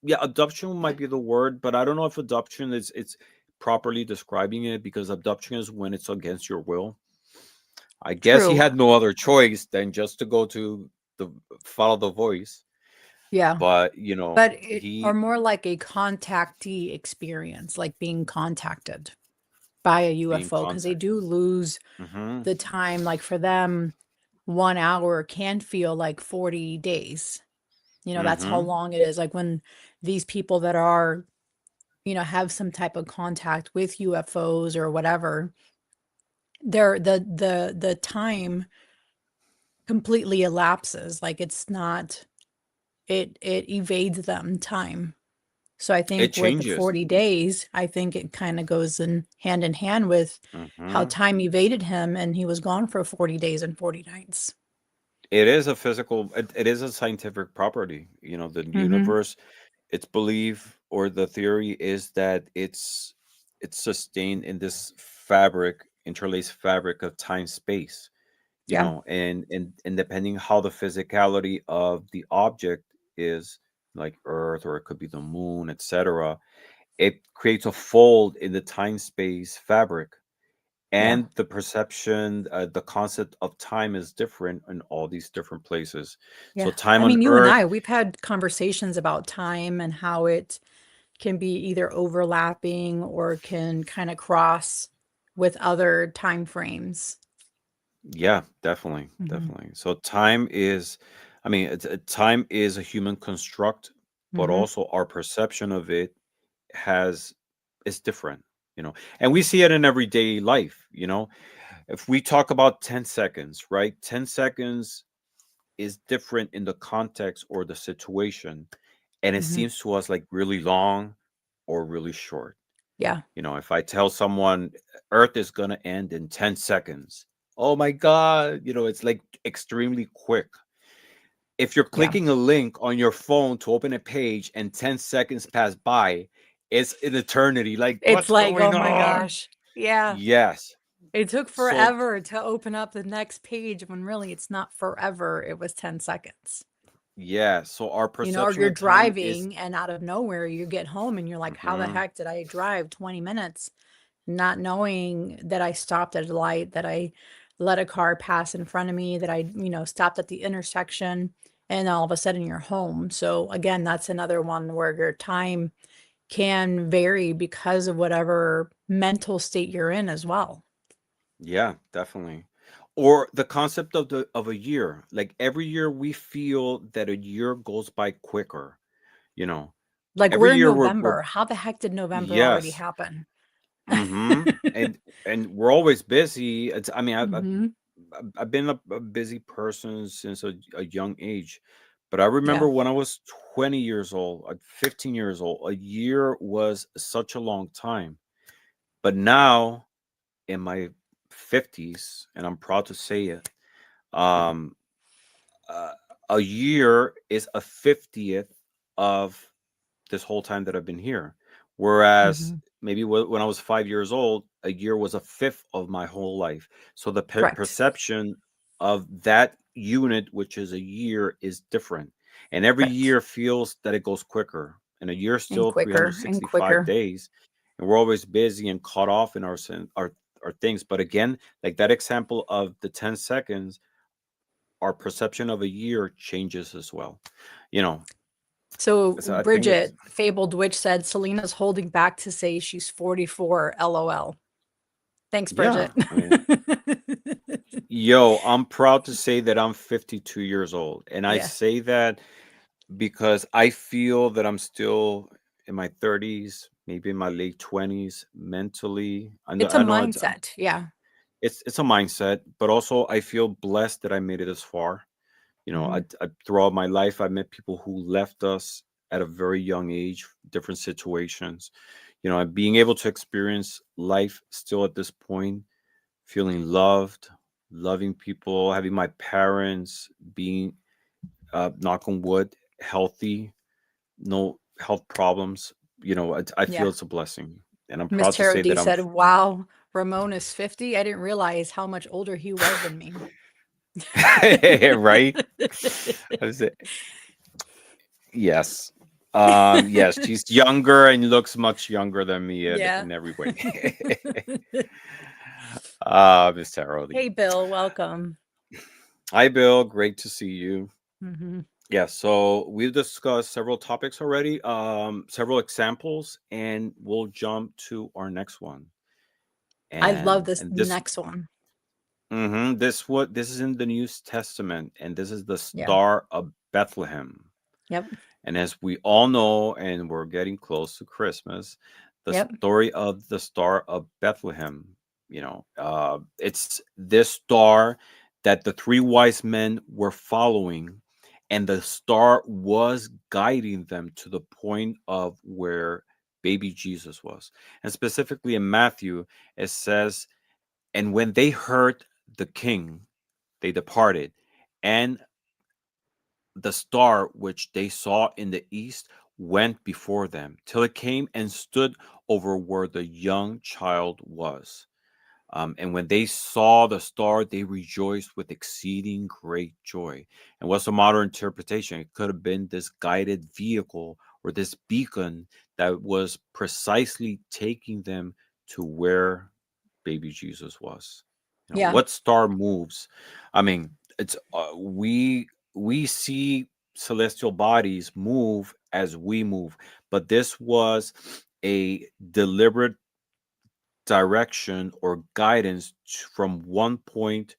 yeah, adoption might be the word, but I don't know if adoption is it's properly describing it, because adoption is when it's against your will. I guess he True. had no other choice than just to go to the follow the voice. Yeah. But But it or he more like a contactee experience, like being contacted by a being UFO, because they contacted. do lose Hmm. the time. Like for them, 1 hour can feel like 40 days. That's how Mm-hmm. long it is. Like when these people that are, have some type of contact with UFOs or whatever, the time completely elapses. Like it's not, it evades them time. So I It think with the changes. 40 days, I think it kind of goes in hand with how Mm-hmm. time evaded him and he was gone for 40 days and 40 nights. It is a physical, it is a scientific property. The Mm-hmm. universe, it's believed, or the theory is that it's sustained in this fabric, interlaced fabric of time space. Yeah. And depending how the physicality of the object is, like Earth, or it could be the moon, etc., it creates a fold in the time space fabric. Yeah. And the perception, the concept of time is different in all these different places. So Yeah. time I on mean, you and Earth, we've had conversations about time and how it can be either overlapping or can kind of cross with other time frames. yeah, definitely, Mm-hmm. definitely. So time is, I mean, time is a human construct, but Mm-hmm. also our perception of it has is different. And we see it in everyday life. If we talk about 10 seconds, right? 10 seconds is different in the context or the situation, and it Mm-hmm. seems to us like really long or really short. Yeah. If I tell someone Earth is going to end in 10 seconds, oh my God, it's like extremely quick. If you're Yeah. clicking a link on your phone to open a page and 10 seconds pass by, it's an eternity. Like, It's what's like, going oh my on? gosh. Yeah. Yes. It took So, forever to open up the next page when really it's not forever. It was 10 seconds. yeah. So, our Or perception you're of time is. driving and out of nowhere you get home and you're like, how the Mhm. heck did I drive 20 minutes not knowing that I stopped at a light, that I let a car pass in front of me, that I, stopped at the intersection and all of a sudden you're home. So again, that's another one where your time can vary because of whatever mental state you're in as well. Yeah, definitely. Or the concept of a year. Like every year we feel that a year goes by quicker, you know. Like Every we're in year we're November. How the heck did November already yes. happen? Mm-hmm. And we're always busy. I mean, Hmm. I've been a busy person since a young age. But I Yeah. remember when I was 20 years old, 15 years old, a year was such a long time. But now in my 50s, and I'm proud to say it, um, uh, a year is a 50th of this whole time that I've been here. Whereas Hmm. maybe when I was 5 years old, a year was a fifth of my whole life. So the Correct. perception of that unit, which is a year, is different. And every Correct. year feels that it goes quicker. And a year is And still quicker and 365 quicker. days. And we're always busy and caught off in our things. But again, like that example of the 10 seconds, our perception of a year changes as well. You know, So so I think it's Bridget, Fabled Witch said Selena's holding back to say she's 44, LOL. Thanks, yeah. Bridget. I mean, yo, I'm proud to say that I'm 52 years old. And I Yeah. say that because I feel that I'm still in my 30s, maybe in my late 20s mentally. It's a I know mindset. Yeah. it's a mindset, but also I feel blessed that I made it this far. Hmm. Throughout my life, I met people who left us at a very young age, different situations. And being able to experience life still at this point, feeling loved, loving people, having my parents being, knock on wood, healthy, no health problems. I feel Yeah. it's a blessing, and I'm Miss proud to Tarot say D that I'm said, wow, Ramon is 50. I didn't realize how much older he was than me. right. I say, yes. Yes, she's younger and looks much younger than me Yeah. in every way. Miss Tarot. Hey, Bill, welcome. Hi, Bill. Great to see you. Hmm. Yeah, so we've discussed several topics already, several examples, and we'll jump to our next one. I love And this and this next one. this is in the New Testament, and this is the Yeah. Star of Bethlehem. Yep. And as we all know, and we're getting close to Christmas, the Yep. story of the Star of Bethlehem, it's this star that the three wise men were following, and the star was guiding them to the point of where baby Jesus was. And specifically in Matthew, it says, and when they heard the king, they departed, and the star which they saw in the east went before them till it came and stood over where the young child was. And when they saw the star, they rejoiced with exceeding great joy. And what's the modern interpretation? It could have been this guided vehicle or this beacon that was precisely taking them to where baby Jesus was. Yeah. What star moves? I mean, it's we see celestial bodies move as we move, but this was a deliberate direction or guidance from one point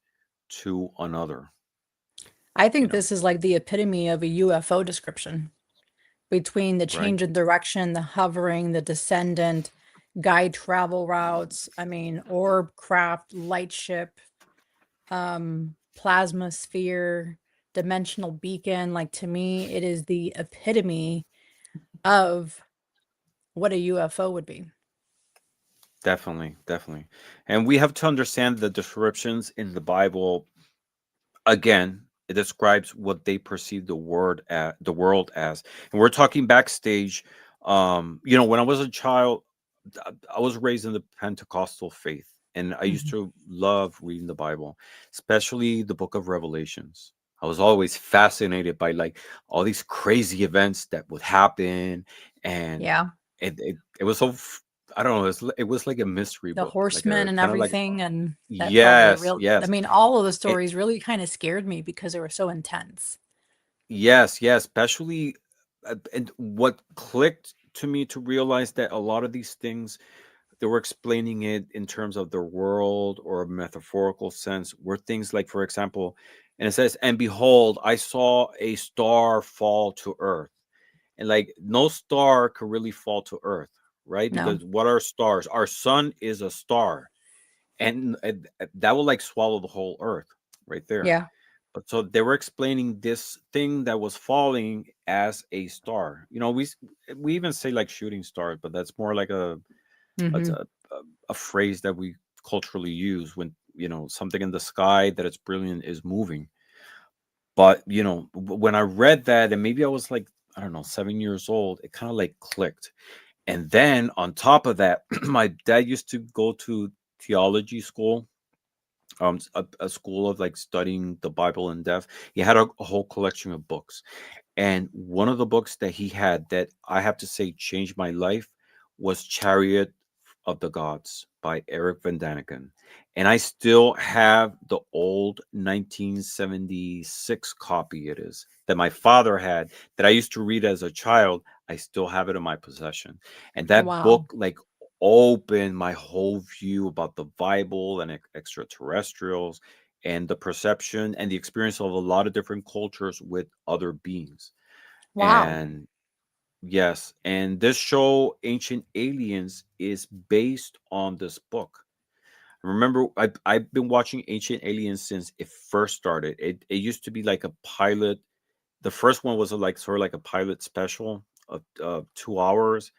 to another. I You think know, this is like the epitome of a UFO description between the right? change in direction, the hovering, the descendant, guide travel routes. I mean, orb craft, light ship, plasma sphere, dimensional beacon. Like to me, it is the epitome of what a UFO would be. Definitely, definitely. And we have to understand the descriptions in the Bible. Again, it describes what they perceive the world as. And we're talking backstage. When I was a child, I was raised in the Pentecostal faith, and I used Mhm. to love reading the Bible, especially the book of Revelations. I was always fascinated by like all these crazy events that would happen, and Yeah. it was so I don't know, it was like a mystery The book, like horsemen a and kind of like everything. And that probably yes, real, I yes. mean, all of the stories really kind of scared me because they were so intense. Yes, yes, especially and what clicked to me to realize that a lot of these things they were explaining it in terms of their world or a metaphorical sense were things like, for example, and it says, "And behold, I saw a star fall to earth." And like no star could really fall to earth, right? No. Because what are stars? Our sun is a star, and that will like swallow the whole earth right there. Yeah. But so they were explaining this thing that was falling as a star. We even say like shooting stars, but that's more like a, Hmm. a, a phrase that we culturally use when something in the sky that it's brilliant is moving. But when I read that, and maybe I was like, I don't know, 7 years old, it kind of like clicked. And then on top of that, my dad used to go to theology school, a school of like studying the Bible in depth. He had a whole collection of books, and one of the books that he had that I have to say changed my life was Chariot of the Gods by Eric Van Daniken. And I still have the old 1976 copy it is that my father had that I used to read as a child. I still have it in my possession. And that Wow. book like opened my whole view about the Bible and extraterrestrials and the perception and the experience of a lot of different cultures with other beings. Wow. And yes, and this show, Ancient Aliens, is based on this book. Remember, I've been watching Ancient Aliens since it first started. It used to be like a pilot. The first one was like sort of like a pilot special of 2 hours.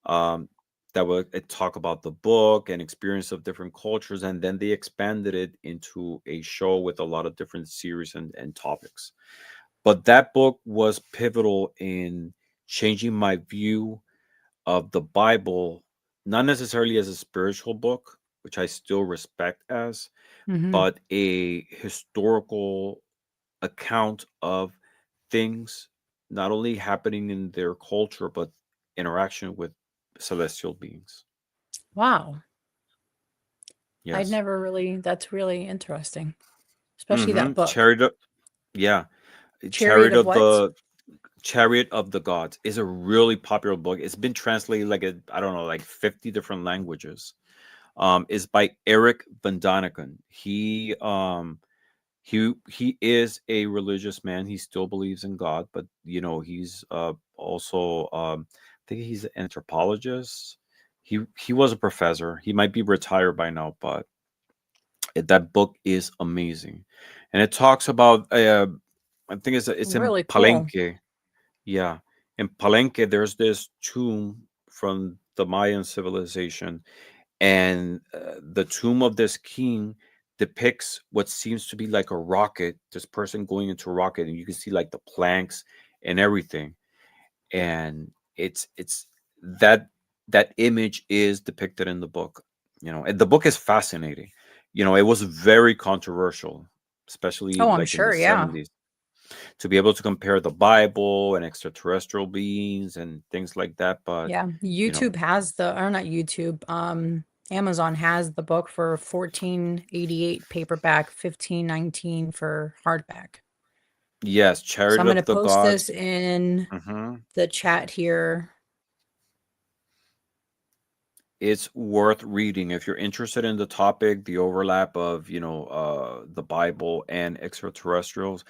Um, that would talk about the book and experience of different cultures, and then they expanded it into a show with a lot of different series and topics. But that book was pivotal in changing my view of the Bible, not necessarily as a spiritual book, which I still respect as, Hmm. but a historical account of things not only happening in their culture, but interaction with celestial beings. Wow. I'd Yes. never really, that's really interesting, especially that book. Chariot, yeah, Chariot Chariot of of what? the Chariot of the Gods is a really popular book. It's been translated like I don't know, like 50 different languages. Is by Eric Van Daniken. He He is a religious man. He still believes in God, but he's also I think he's an anthropologist. He was a professor. He might be retired by now, but that book is amazing, and it talks about I think it's in Really cool. Palenque. Yeah, in Palenque, there's this tomb from the Mayan civilization, and the tomb of this king depicts what seems to be like a rocket. This person going into a rocket, and you can see like the planks and everything, and it's that that image is depicted in the book. And the book is fascinating. It was very controversial, especially Oh, I'm like in the sure. Yeah. 70s, to be able to compare the Bible and extraterrestrial beings and things like that. But Yeah. you know YouTube has or not YouTube, Amazon has the book for 1488 paperback, 1519 for hardback. yes, So I'm Chariot going to of the post Gods. this in Hmm. the chat here. It's worth reading if you're interested in the topic, the overlap of the Bible and extraterrestrials.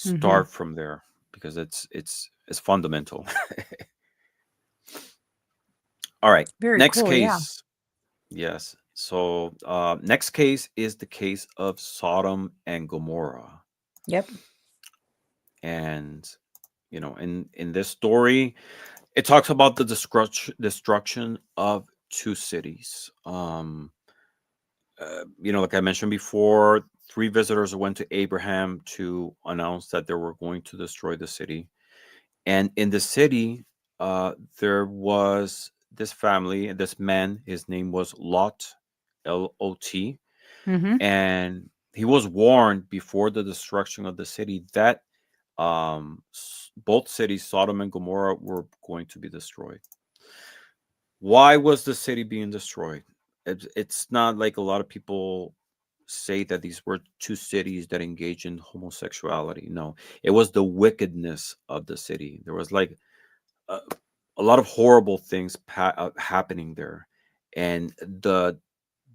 Hmm. Start from there because it's fundamental. All right, Very next cool. Yeah. case. Yes. So next case is the case of Sodom and Gomorrah, Yep. and in this story, it talks about the destruction of two cities. Like I mentioned before, three visitors went to Abraham to announce that they were going to destroy the city. And in the city, there was this family, and this man, his name was Lot, Lot, Hmm. and he was warned before the destruction of the city that both cities, Sodom and Gomorrah, were going to be destroyed. Why was the city being destroyed? It's not like a lot of people say that these were two cities that engage in homosexuality. No, it was the wickedness of the city. There was like a, a lot of horrible things happening there, and the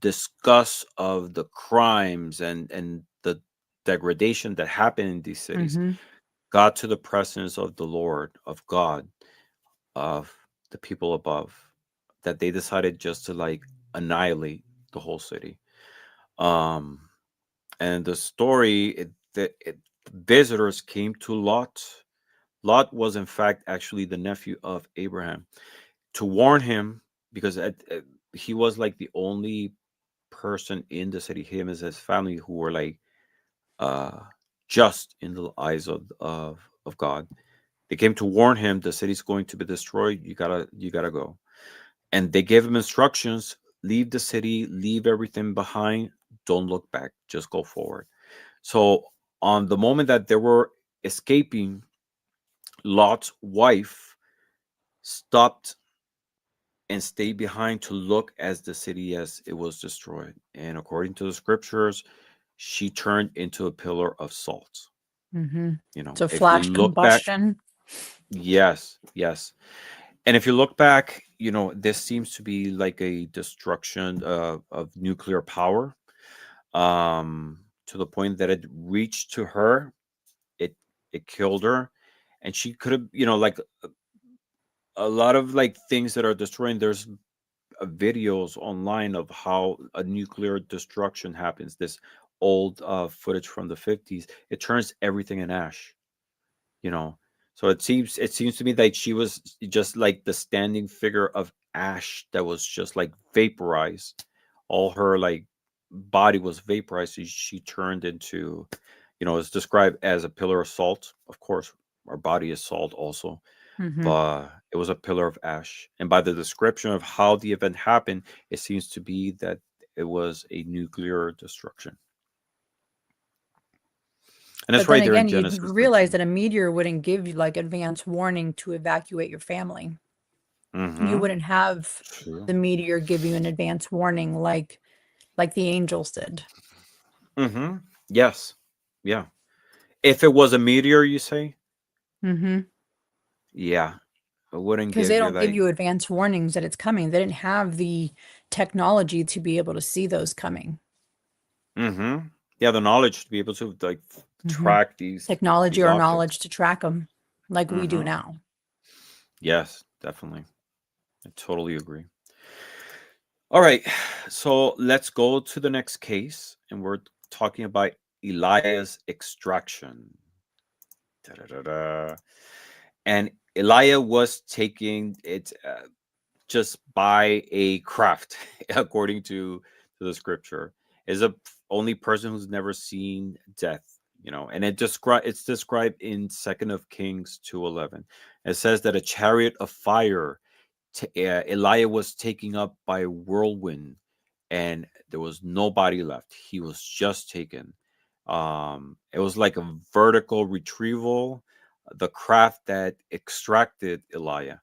discuss of the crimes and the degradation that happened in these cities Hmm. got to the presence of the Lord, of God, of the people above, that they decided just to like annihilate the whole city. Um, and the story, visitors came to Lot. Lot was, in fact, actually the nephew of Abraham, to warn him because he was like the only person in the city, him and his family, who were like uh, just in the eyes of God. They came to warn him the city's going to be destroyed. You gotta go. And they gave him instructions: leave the city, leave everything behind, don't look back, just go forward. So on the moment that they were escaping, Lot's wife stopped and stayed behind to look as the city as it was destroyed. And according to the scriptures, she turned into a pillar of salt. Hmm. So If you flash look back, combustion. yes, yes. And if you look back, this seems to be like a destruction of nuclear power, to the point that it reached to her, it it killed her, and she could have, like a lot of like things that are destroying. There's videos online of how a nuclear destruction happens. This old footage from the 50s, it turns everything in ash. you know so it seems to me like she was just like the standing figure of ash that was just like vaporized. All her like body was vaporized. She turned into, it's described as a pillar of salt. Of course, our body is salt also, Hmm. but it was a pillar of ash. And by the description of how the event happened, it seems to be that it was a nuclear destruction. And But that's then right there in again, you'd Genesis realize 13. that a meteor wouldn't give you like advance warning to evacuate your family. You Mm-hmm. wouldn't have True. the meteor give you an advance warning like the angels did. Mm-hmm. Yes. Yeah. If it was a meteor, you say? Hmm. Yeah. It wouldn't Because they give you don't give like. you advance warnings that it's coming. They didn't have the technology to be able to see those coming. Mm-hmm. Yeah, the knowledge to be able to like Hmm. track these Technology or objects. knowledge to track them like we do Hmm. now. Yes, definitely. I totally agree. All right, so let's go to the next case, and we're talking about Elijah's extraction. Da-da-da-da. And Elijah was taking it just by a craft, according to the scripture, is a only person who's never seen death. And it's described in Second of Kings 2:11. It says that a chariot of fire Elijah was taken up by a whirlwind, and there was nobody left. He was just taken. It was like a vertical retrieval, the craft that extracted Elijah.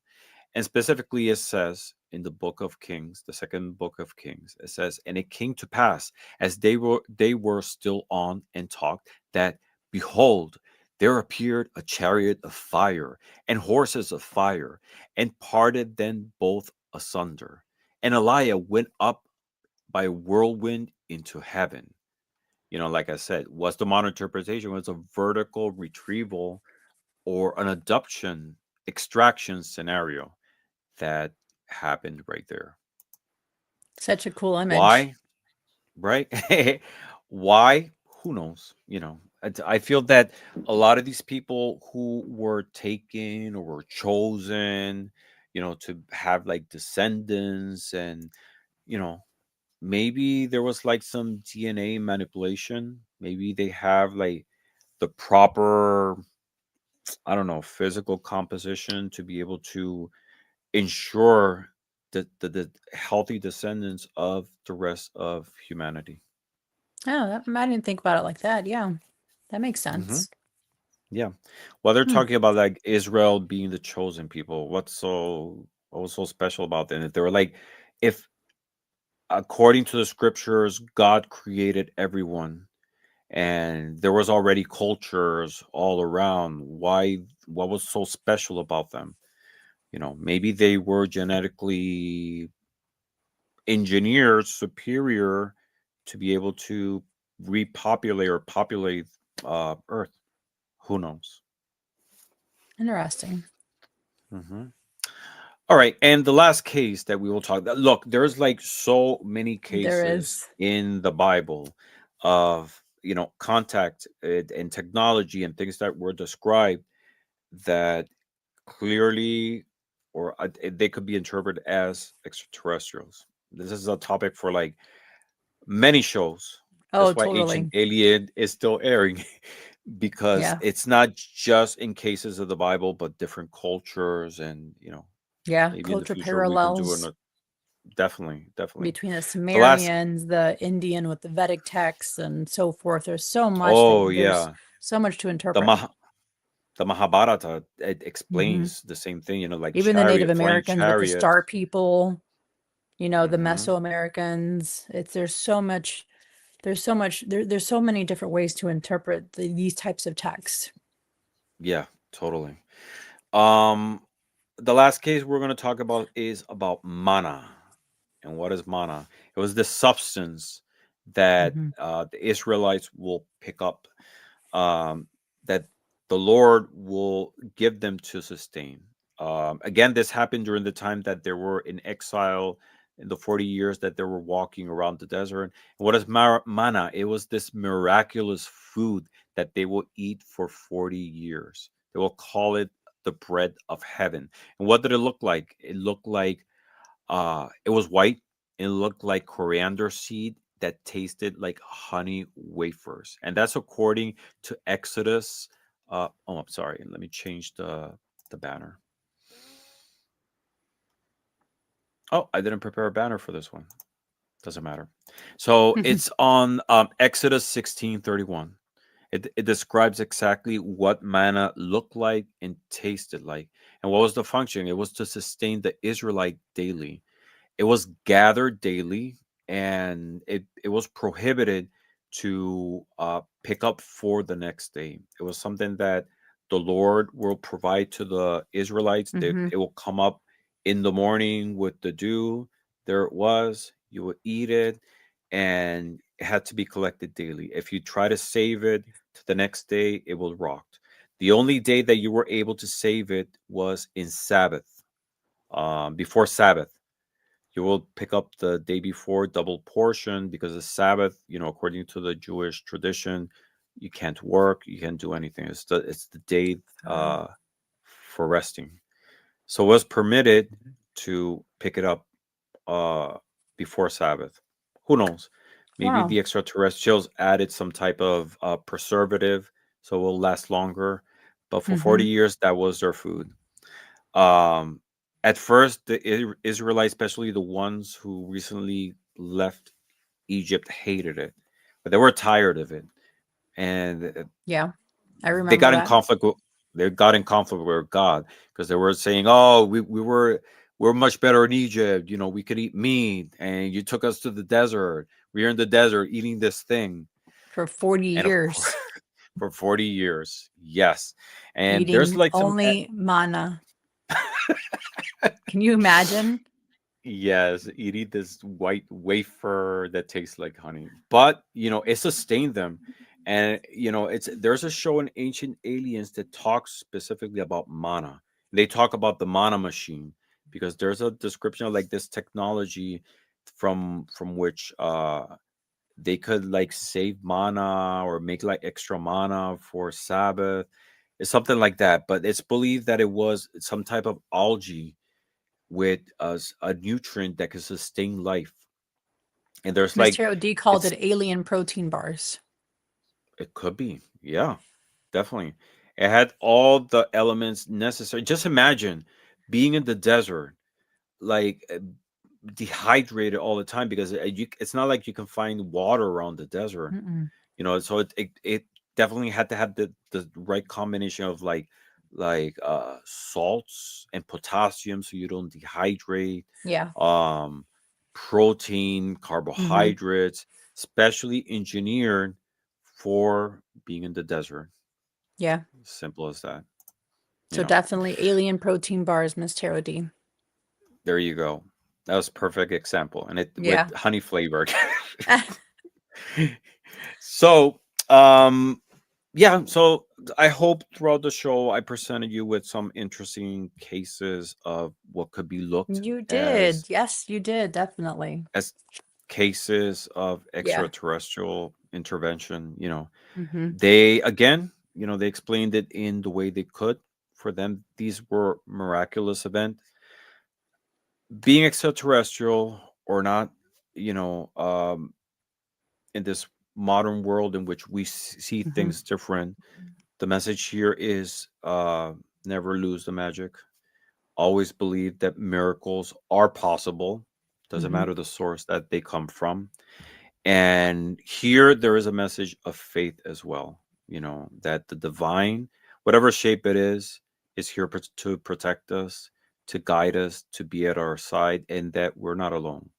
And specifically, it says in the book of Kings, the second book of Kings, it says, "And it came to pass, as they were still on and talked, that behold, there appeared a chariot of fire and horses of fire, and parted them both asunder. And Elijah went up by a whirlwind into heaven." Like I said, what's the modern interpretation? Was a vertical retrieval or an adoption extraction scenario that happened right there. Such a cool image. Why? Right? Why? Who knows? I feel that a lot of these people who were taken or were chosen, to have like descendants, and you know, maybe there was like some DNA manipulation. Maybe they have like the proper, I don't know, physical composition to be able to ensure the healthy descendants of the rest of humanity. Oh, I didn't think about it like that. Yeah, that makes Hmm. sense. Yeah. Well, they're Hmm. talking about like Israel being the chosen people. What was so special about them? If they were like, if according to the scriptures, God created everyone and there was already cultures all around, what was so special about them? Maybe they were genetically engineered superior to be able to repopulate or populate Earth. Who knows? Interesting. Hmm. All right, and the last case that we will talk. Look, there's like so many There cases is. in the Bible of contact and technology and things that were described that clearly, or they could be interpreted as extraterrestrials. This is a topic for like many shows. Oh, That's why Ancient totally. Alien is still airing because Yeah. it's not just in cases of the Bible, but different cultures, and Yeah. maybe in the Culture future we can do parallels a definitely, definitely. between the The last, Sumerians, the Indian with the Vedic texts, and so forth. There's so much oh there's yeah, so much to the interpret. Mah the Mahabharata, it Hmm. explains the same thing. Like Even the Native chariot, flying Americans with the chariots. star people, the Hmm. Mesoamericans. There's so many different ways to interpret these types of texts. Yeah, totally. Um, the last case we're going to talk about is about manna. And what is manna? It was the substance that Hmm. the Israelites will pick up, um, that the Lord will give them to sustain. Again, this happened during the time that they were in exile, in the 40 years that they were walking around the desert. And what is manna? It was this miraculous food that they will eat for 40 years. They will call it the bread of heaven. And what did it look like? It looked like it was white. It looked like coriander seed that tasted like honey wafers, and that's according to Exodus. Oh, I'm sorry. Let me change the banner. Oh, I didn't prepare a banner for this one. Doesn't matter. So it's on Exodus 16:31. It describes exactly what manna looked like and tasted like, and what was the function. It was to sustain the Israelite daily. It was gathered daily, and it was prohibited to pick up for the next day. It was something that the Lord will provide to the Israelites. That Hmm. it will come up in the morning with the dew. There it was. You will eat it, and it had to be collected daily. If you try to save it to the next day, it will rot. The only day that you were able to save it was in Sabbath, before Sabbath. You will pick up the day before, double portion, because the Sabbath, according to the Jewish tradition, you can't work, you can't do anything. It's the day for resting. So it was permitted to pick it up before Sabbath. Who knows? Maybe Wow. the extraterrestrials added some type of preservative so it will last longer. But for 40 Mm-hmm. years, that was their food. Um, at first, the Israelites, especially the ones who recently left Egypt, hated it, but they were tired of it, and Yeah, I they remember got in that. conflict with God because they were saying, "Oh, we're much better in Egypt. We could eat meat, and you took us to the desert. We're in the desert eating this thing." For 40 And of course, years, for 40 years, yes. And there's eating like some only manna. Can you imagine? yes, eating this white wafer that tastes like honey. But, it sustained them. And, there's a show in Ancient Aliens that talks specifically about mana. They talk about the mana machine because there's a description of like this technology from which they could like save mana or make like extra mana for Sabbath. It's something like that. But it's believed that it was some type of algae with a nutrient that can sustain life. And there's like, Mr. OD called it's it alien protein bars. it could be, yeah, definitely. It had all the elements necessary. Just imagine being in the desert, like dehydrated all the time because it's not like you can find water around the desert. Mm-mm. So it definitely had to have the right combination of salts and potassium so you don't dehydrate, Yeah. um protein, Mm-hmm. carbohydrates, specially engineered for being in the desert. Yeah. Simple as that, you So know. definitely alien protein bars, Miss Tarot D. There you go. That was perfect example, and it with Yeah. honey flavored. So, yeah, so I hope throughout the show I presented you with some interesting cases of what could be looked You did. as Yes, you did. Definitely. as cases of Yeah. extraterrestrial intervention. Mm-hmm. They again, they explained it in the way they could. For them, these were miraculous events. Being extraterrestrial or not, you know, um, in this modern world in which we see Mm-hmm. things different, the message here is never lose the magic. Always believe that miracles are possible. Doesn't Mm-hmm. matter the source that they come from. And here there is a message of faith as well, that the divine, whatever shape it is here to protect us, to guide us, to be at our side, and that we're not alone.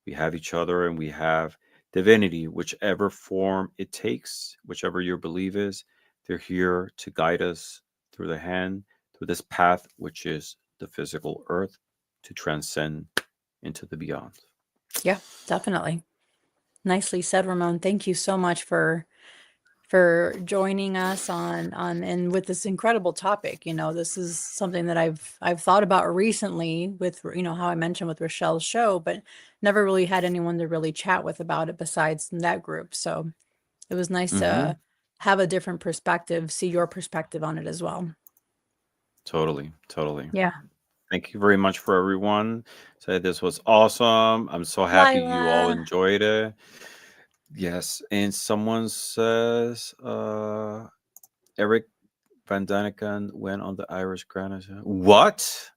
We have each other and we have divinity, whichever form it takes, whichever your belief is, they're here to guide us through the hand, through this path, which is the physical earth, to transcend into the beyond. Yeah, definitely. Nicely said, Ramon. Thank you so much for joining us on and with this incredible topic. This is something that I've thought about recently with, how I mentioned with Rochelle's show, but never really had anyone to really chat with about it besides that group. So it was nice Mm-hmm. to have a different perspective, see your perspective on it as well. Totally, totally. Yeah. Thank you very much for everyone. So this was awesome. I'm so happy you all Lila. enjoyed it. Yes, and someone says Eric Van Daniken went on the Irish Granite. What?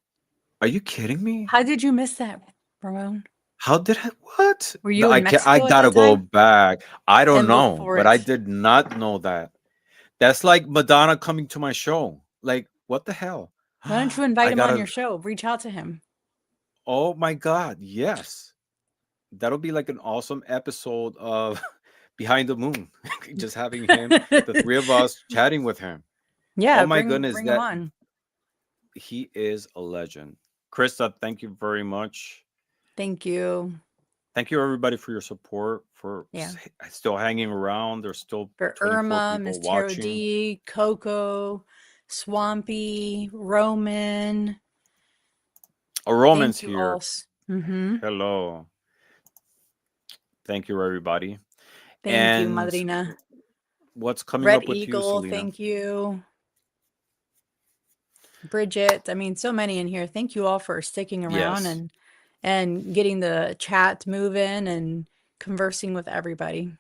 Are you kidding me? How did you miss that, Ramon? How did I what? Were you in I Mexico at gotta that go time? back. I don't And look know, for but I it. did not know that. That's like Madonna coming to my show. Like, what the hell? Why don't you invite I him on gotta your show? Reach out to him. oh my god, yes. That'll be like an awesome episode of Behind the Moon. Just having him, the three of us chatting with him. Oh Yeah, my bring goodness, bring him that on. he is a legend. Krista, thank you very much. Thank you. thank you everybody for your support, for Yeah. still hanging around. There's still For 24 Irma, people Miss Tarot watching. D, Coco, Swampy, Roman. Oh, Roman's Thank you here. all. Mm-hmm. Hello. Thank you, everybody. Thank you, And Madrina. what's coming Red up with you, Eagle, Selena? thank you. Bridget, I mean, so many in here. Thank you all for sticking around Yes. and getting the chat moving and conversing with everybody.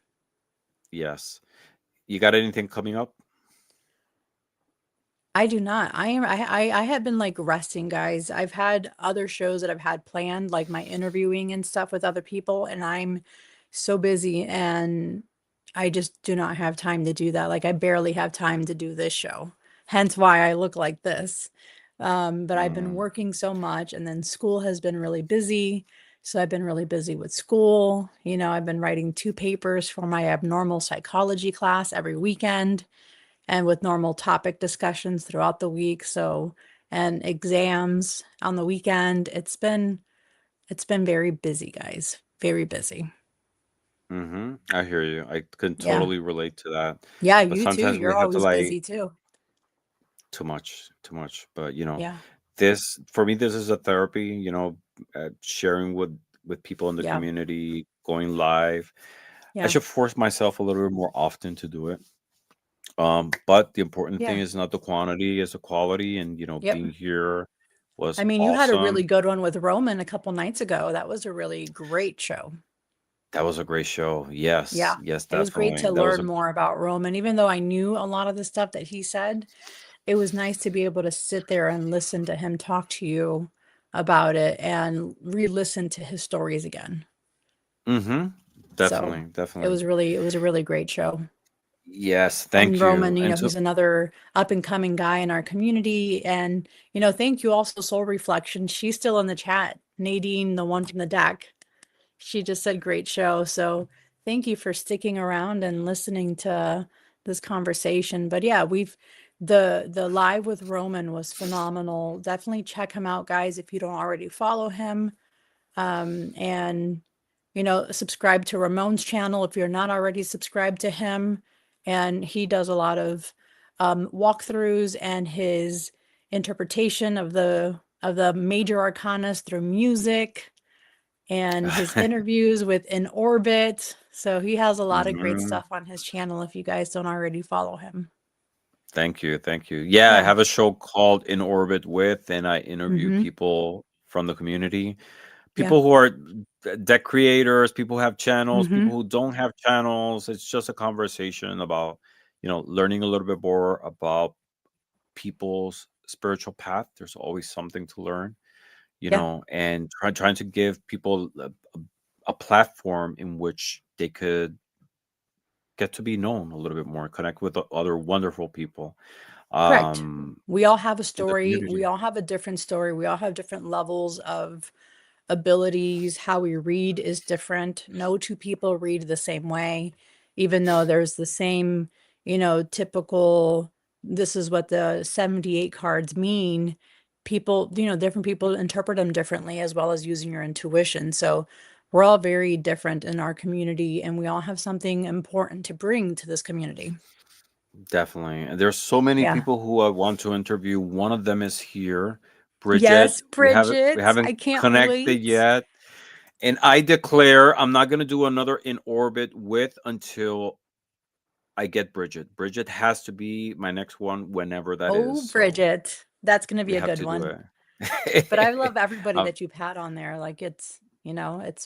Yes. You got anything coming up? I do not. I have been like resting, guys. I've had other shows that I've had planned, like my interviewing and stuff with other people, and I'm so busy and I just do not have time to do that. Like I barely have time to do this show. Hence why I look like this. But I've been Mm, working so much and then school has been really busy. So I've been really busy with school. You know, I've been writing 2 papers for my abnormal psychology class every weekend and with normal topic discussions throughout the week. So, and exams on the weekend. It's been very busy, guys. Very busy. mm-hmm. I hear you. I can Yeah. totally relate to that. Yeah, But you too. sometimes we You're have to always like busy too. too much, too much. But Yeah. this for me, this is a therapy. Sharing with people in the Yeah. community, going live. I Yeah. should force myself a little bit more often to do it. But the important thing Yeah. is not the quantity, it's the quality. And Yep. being here was I mean, you had a really awesome. good one with Roman a couple nights ago. That was a really great show. That was a great show. Yes, Yeah. yes, It was great to definitely. That was learn a more about Roman. Even though I knew a lot of the stuff that he said, it was nice to be able to sit there and listen to him talk to you about it and re-listen to his stories again. mm-hmm. So Definitely, it definitely. was really, it was a really great show. Yes, And thank you. Roman, And to he's another up and coming guy in our community. And, thank you also, Soul Reflection. She's still in the chat. Nadine, the one from the deck. She just said great show. So thank you for sticking around and listening to this conversation. But yeah, the live with Roman was phenomenal. Definitely check him out, guys, if you don't already follow him. And subscribe to Ramon's channel if you're not already subscribed to him. And he does a lot of walkthroughs and his interpretation of the major arcanas through music and his interviews with In Orbit. So he has a lot of great Mhm. stuff on his channel if you guys don't already follow him. Thank you, thank you. Yeah, I Yeah. have a show called In Orbit with, and I interview Mm-hmm. people from the community, Yeah. people who are deck creators, people who have channels, Mm-hmm. people who don't have channels. It's just a conversation about, learning a little bit more about people's spiritual path. There's always something to learn, Yeah. and trying to give people a platform in which they could get to be known a little bit more, connect with other wonderful people Correct. We all have a in the story. We community. all have a different story. We all have different levels of abilities. How we read is different. No two people read the same way, even though there's the same, typical, this is what the 78 cards mean. People, different people interpret them differently as well as using your intuition. So we're all very different in our community and we all have something important to bring to this community. Definitely. And there's so many Yeah. people who I want to interview. One of them is here, Bridget. Yes, We Bridget. haven't I can't connected wait. yet. And I declare I'm not gonna do another in orbit with until I get Bridget. Bridget has to be my next one whenever that is. Oh, So Bridget. That's going to we be a have good to do one. But I it. love everybody um, that you've had on there. Like it's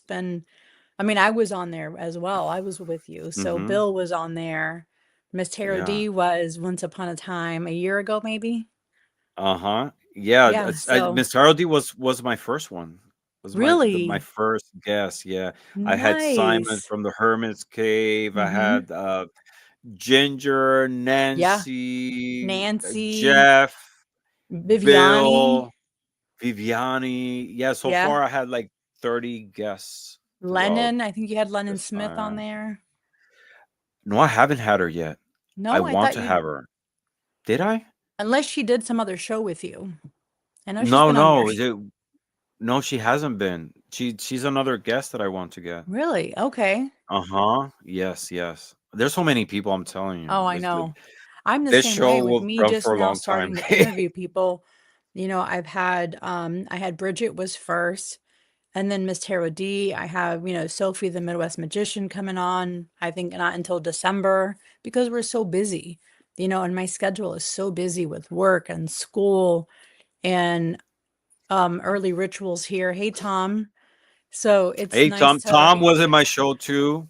been, I mean, I was on there as well. I was with you. So hmm Bill was on there. Miss Tara Yeah. D was once upon a time, a year ago, maybe. Uh-huh. Yeah. Yeah. Miss So Tarody was my first one. Was my really first guest. Yeah. I had Simon nice. from the Hermit's Cave. I Mm-hmm. had Ginger, Yeah. Nancy, Nancy, Jeff, Viviani. Bill, Viviani. Yeah, so Yeah. far I had like 30 guests throughout Lennon. I think you had Lennon this Smith on time. there. No, I haven't had her yet. I No, I want thought to you, have her. Did I? unless she did some other show with you. I know she's No, been on your no. No, she hasn't been. She's another guest that I want to get. Really? Okay. Uh-huh. Yes, yes. There's so many people, I'm telling you. Oh, I This like know. I'm the this same way show with will me run just for a now long time. starting to interview people. I've had I had Bridget was first, and then Miss Tara D. I have, Sophie the Midwest Magician coming on, I think not until December because we're so busy. And my schedule is so busy with work and school and early rituals here. Hey Tom. So it's Hey, nice Tom. to Tom was in my show too.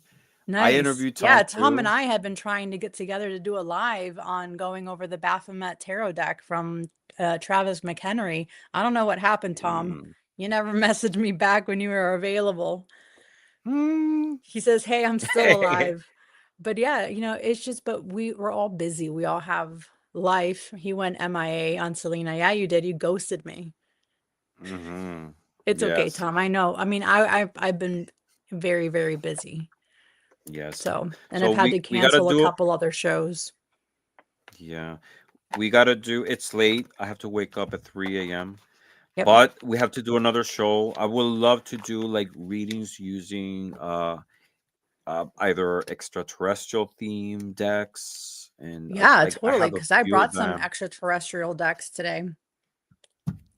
I Nice. interviewed Yeah, Tom Tom and too. I have been trying to get together to do a live on going over the Baphomet Tarot deck from Travis McHenry. I don't know what happened, Tom. Mm. You never messaged me back when you were available. Hmm. He says, "Hey, I'm still alive." But yeah, it's just, but we're all busy. We all have life. He went MIA on Selena. Yeah, you did. You ghosted me. Hmm. It's okay, Yes. Tom. I know. I mean, I've been very, very busy. Yes. So, and So I've had to we gotta cancel a do it. couple other shows. Yeah. We gotta do it's late. I have to wake up at 3 a.m. Yep. But we have to do another show. I would love to do like readings using either extraterrestrial theme decks, and Yeah, I totally. have a Because I few of brought some them. extraterrestrial decks today.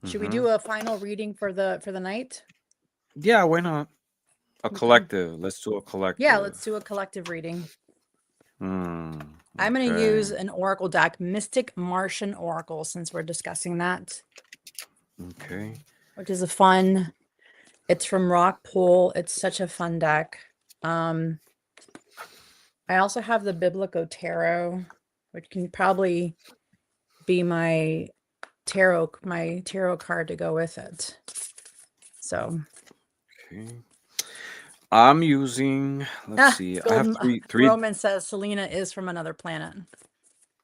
Should we Hmm. do a final reading for the night? Yeah, why not? A Okay. collective. Let's do a Yeah, let's collective. do a collective reading. Hmm. I'm going to Okay. use an oracle deck, Mystic Martian Oracle, since we're discussing that, Okay. which is a fun. It's from Rock Pool. It's such a fun deck. Um, I also have the Biblical Tarot, which can probably be my tarot card to go with it. So Okay. I'm using, let's Ah, see, I have Golden three. Roman says Selena is from another planet.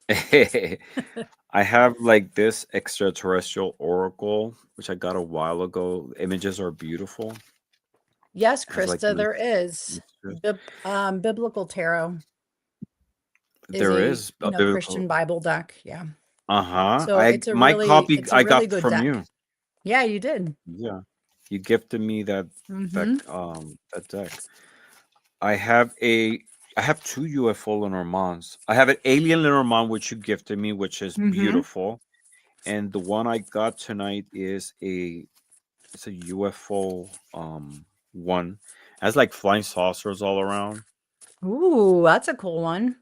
I have like this extraterrestrial oracle, which I got a while ago. Images are beautiful. Yes, Has like Krista, there is. messages. Biblical Tarot is There a, is a Christian biblical. Bible deck. Yeah. Uh-huh. So I it's a my really, copy it's a I really got good from deck. you. Yeah, you did. Yeah. You gifted me Mm-hmm. that deck. I have a I have two UFO Lenormands. I have an alien Lenormand which you gifted me, which is Mm-hmm. beautiful. And the one I got tonight is it's a UFO one. It has like flying saucers all around. Ooh, that's a cool one.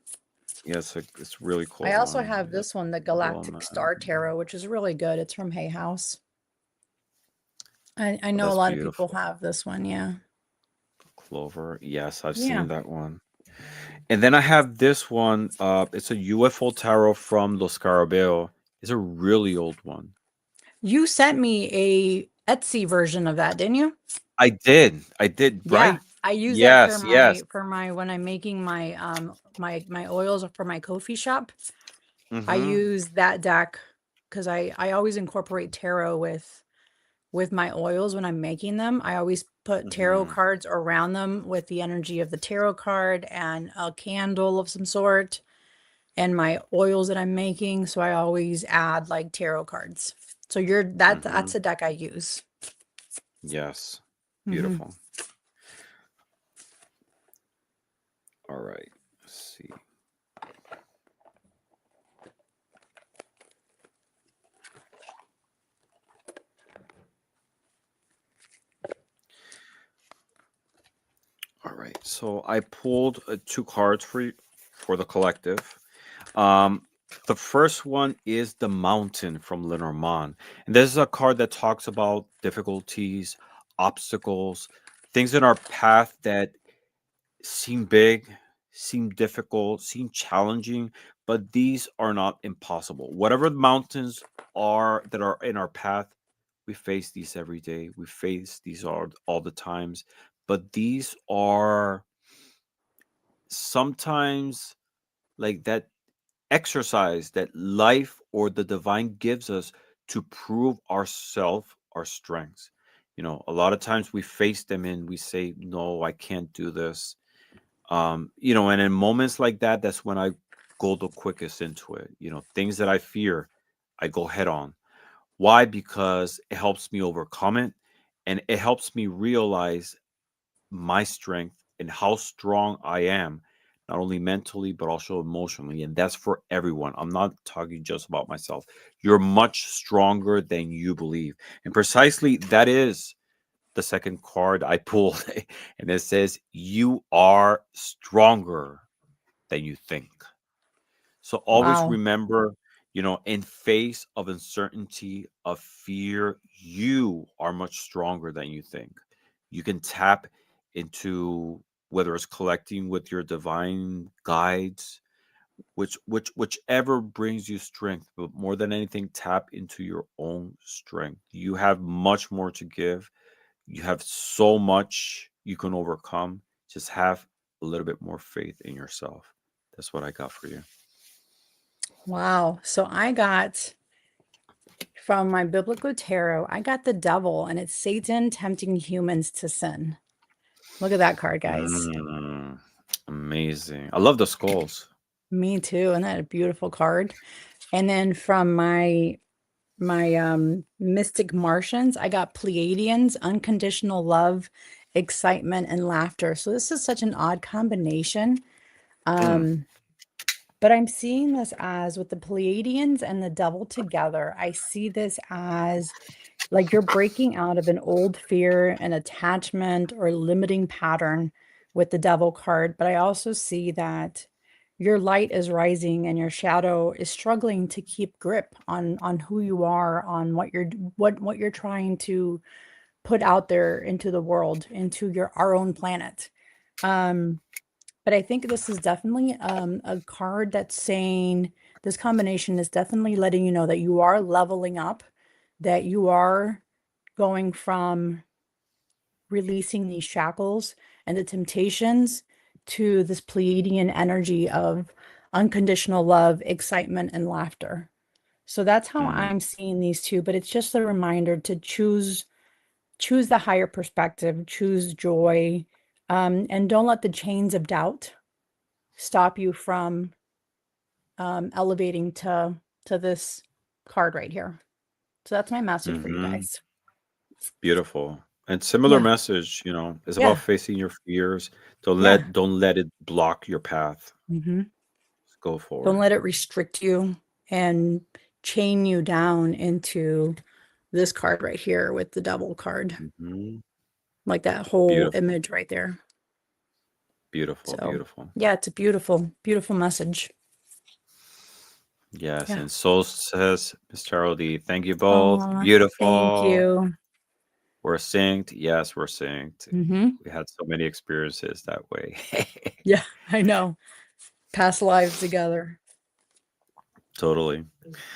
Yeah, it's a really I cool also one. have Yeah, this one, the well, Galactic Star Tarot, which is really good. It's from Hay House. I know a that's lot of people beautiful. have this one. Yeah. Clover. Yes, I've Yeah. seen that one. And then I have this one. It's a UFO tarot from Los Scarabeo. It's a really old one. You sent me a Etsy version of that, didn't you? I did, Yeah, right? I use that for Yes, yes. my when I'm making my my oils for my coffee shop. I Mm-hmm. use that deck because I always incorporate tarot with my oils when I'm making them. I always put tarot Mm-hmm. cards around them with the energy of the tarot card and a candle of some sort and my oils that I'm making. So I always add like tarot cards. So Mm-hmm. that's a deck I use. Yes. Hmm. Beautiful. All right. Let's see. All right. So I pulled two cards for the collective. Um, the first one is the Mountain from Lenormand, and this is a card that talks about difficulties, obstacles, things in our path that seem big, seem difficult, seem challenging, but these are not impossible. Whatever the mountains are that are in our path, we face these every day. We face these all the times, but these are sometimes like that exercise that life or the divine gives us to prove ourself our strengths. A lot of times we face them and we say, no, I can't do this. And in moments like that, that's when I go the quickest into it. Things that I fear, I go head on. Why? Because it helps me overcome it, and it helps me realize my strength and how strong I am, not only mentally but also emotionally. And that's for everyone. I'm not talking just about myself. You're much stronger than you believe. And precisely that is the second card I pulled. And it says, you are stronger than you think. So always Wow. remember, in face of uncertainty, of fear, you are much stronger than you think. You can tap into, whether it's collecting with your divine guides, whichever brings you strength, but more than anything, tap into your own strength. You have much more to give. You have so much you can overcome. Just have a little bit more faith in yourself. That's what I got for you. Wow. So I got from my biblical tarot, I got the devil, and it's Satan tempting humans to sin. Look at that card, guys. Mm, amazing. I love the skulls. Me too. Isn't that a beautiful card? And then from my Mystic Martians, I got Pleiadians, unconditional love, excitement, and laughter. So this is such an odd combination. Mm, But I'm seeing this as, with the Pleiadians and the devil together, I see this as like you're breaking out of an old fear, an attachment, or limiting pattern with the devil card. But I also see that your light is rising and your shadow is struggling to keep grip on who you are, on what you're trying to put out there into the world, into our own planet. Um, but I think this is definitely a card that's saying, this combination is definitely letting you know that you are leveling up, that you are going from releasing these shackles and the temptations to this Pleiadian energy of unconditional love, excitement, and laughter. So that's how mm, I'm seeing these two, but it's just a reminder to choose the higher perspective, choose joy, and don't let the chains of doubt stop you from elevating to this card right here. So that's my message for you mm-hmm. guys. Beautiful. And similar Yeah, message, it's about yeah, facing your fears. Don't yeah. let don't let it block your path. Hmm. Just go Don't forward. let it restrict you and chain you down into this card right here with the devil card, Hmm. like that whole Beautiful. image right there. Beautiful. So Beautiful. yeah, it's a beautiful, beautiful message. Yes. Yeah. And so says Miss Charlie. Thank you both. Oh, thank Beautiful. you. We're synced. Yes, we're synced. Hmm. We had so many experiences that way. Yeah, I know. Past lives together. Totally.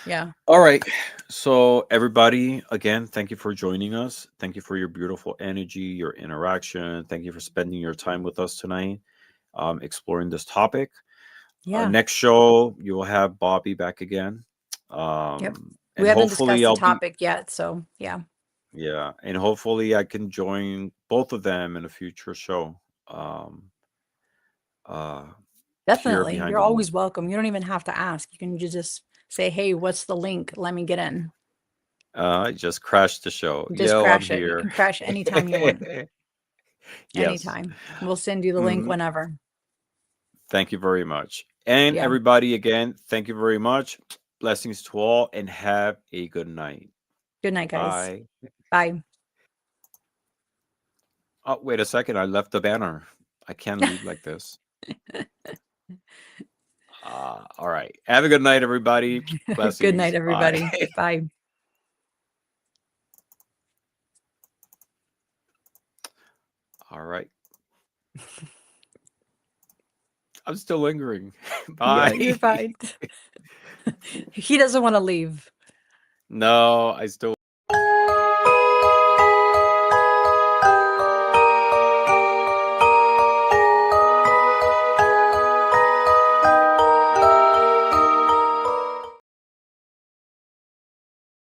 Yeah. All right. So, everybody, again, thank you for joining us. Thank you for your beautiful energy, your interaction. Thank you for spending your time with us tonight, exploring this topic. Yeah. Next show, you will have Bobby back again. Yep. We And haven't hopefully, discussed the I'll be, topic yet, so yeah. yeah, and hopefully, I can join both of them in a future show. Um, uh, here Definitely. behind You're the moon. always welcome. You don't even have to ask. You can just say, "Hey, what's the link? Let me get in." I just crashed the show. Just Yo, I'm crash it. You here. can crash anytime you want. Yes. Anytime. We'll send you the link Mhm. whenever. Thank you very much. And Yeah. everybody, again, thank you very much. Blessings to all and have a good night. Good night, guys. Bye. Bye. Oh, wait a second. I left the banner. I can't leave like this. All right. Have a good night, everybody. Good night, Blessings. Bye. everybody. Bye. All right. I'm still lingering. Yeah, Bye. you're fine. He doesn't want to leave. No, I still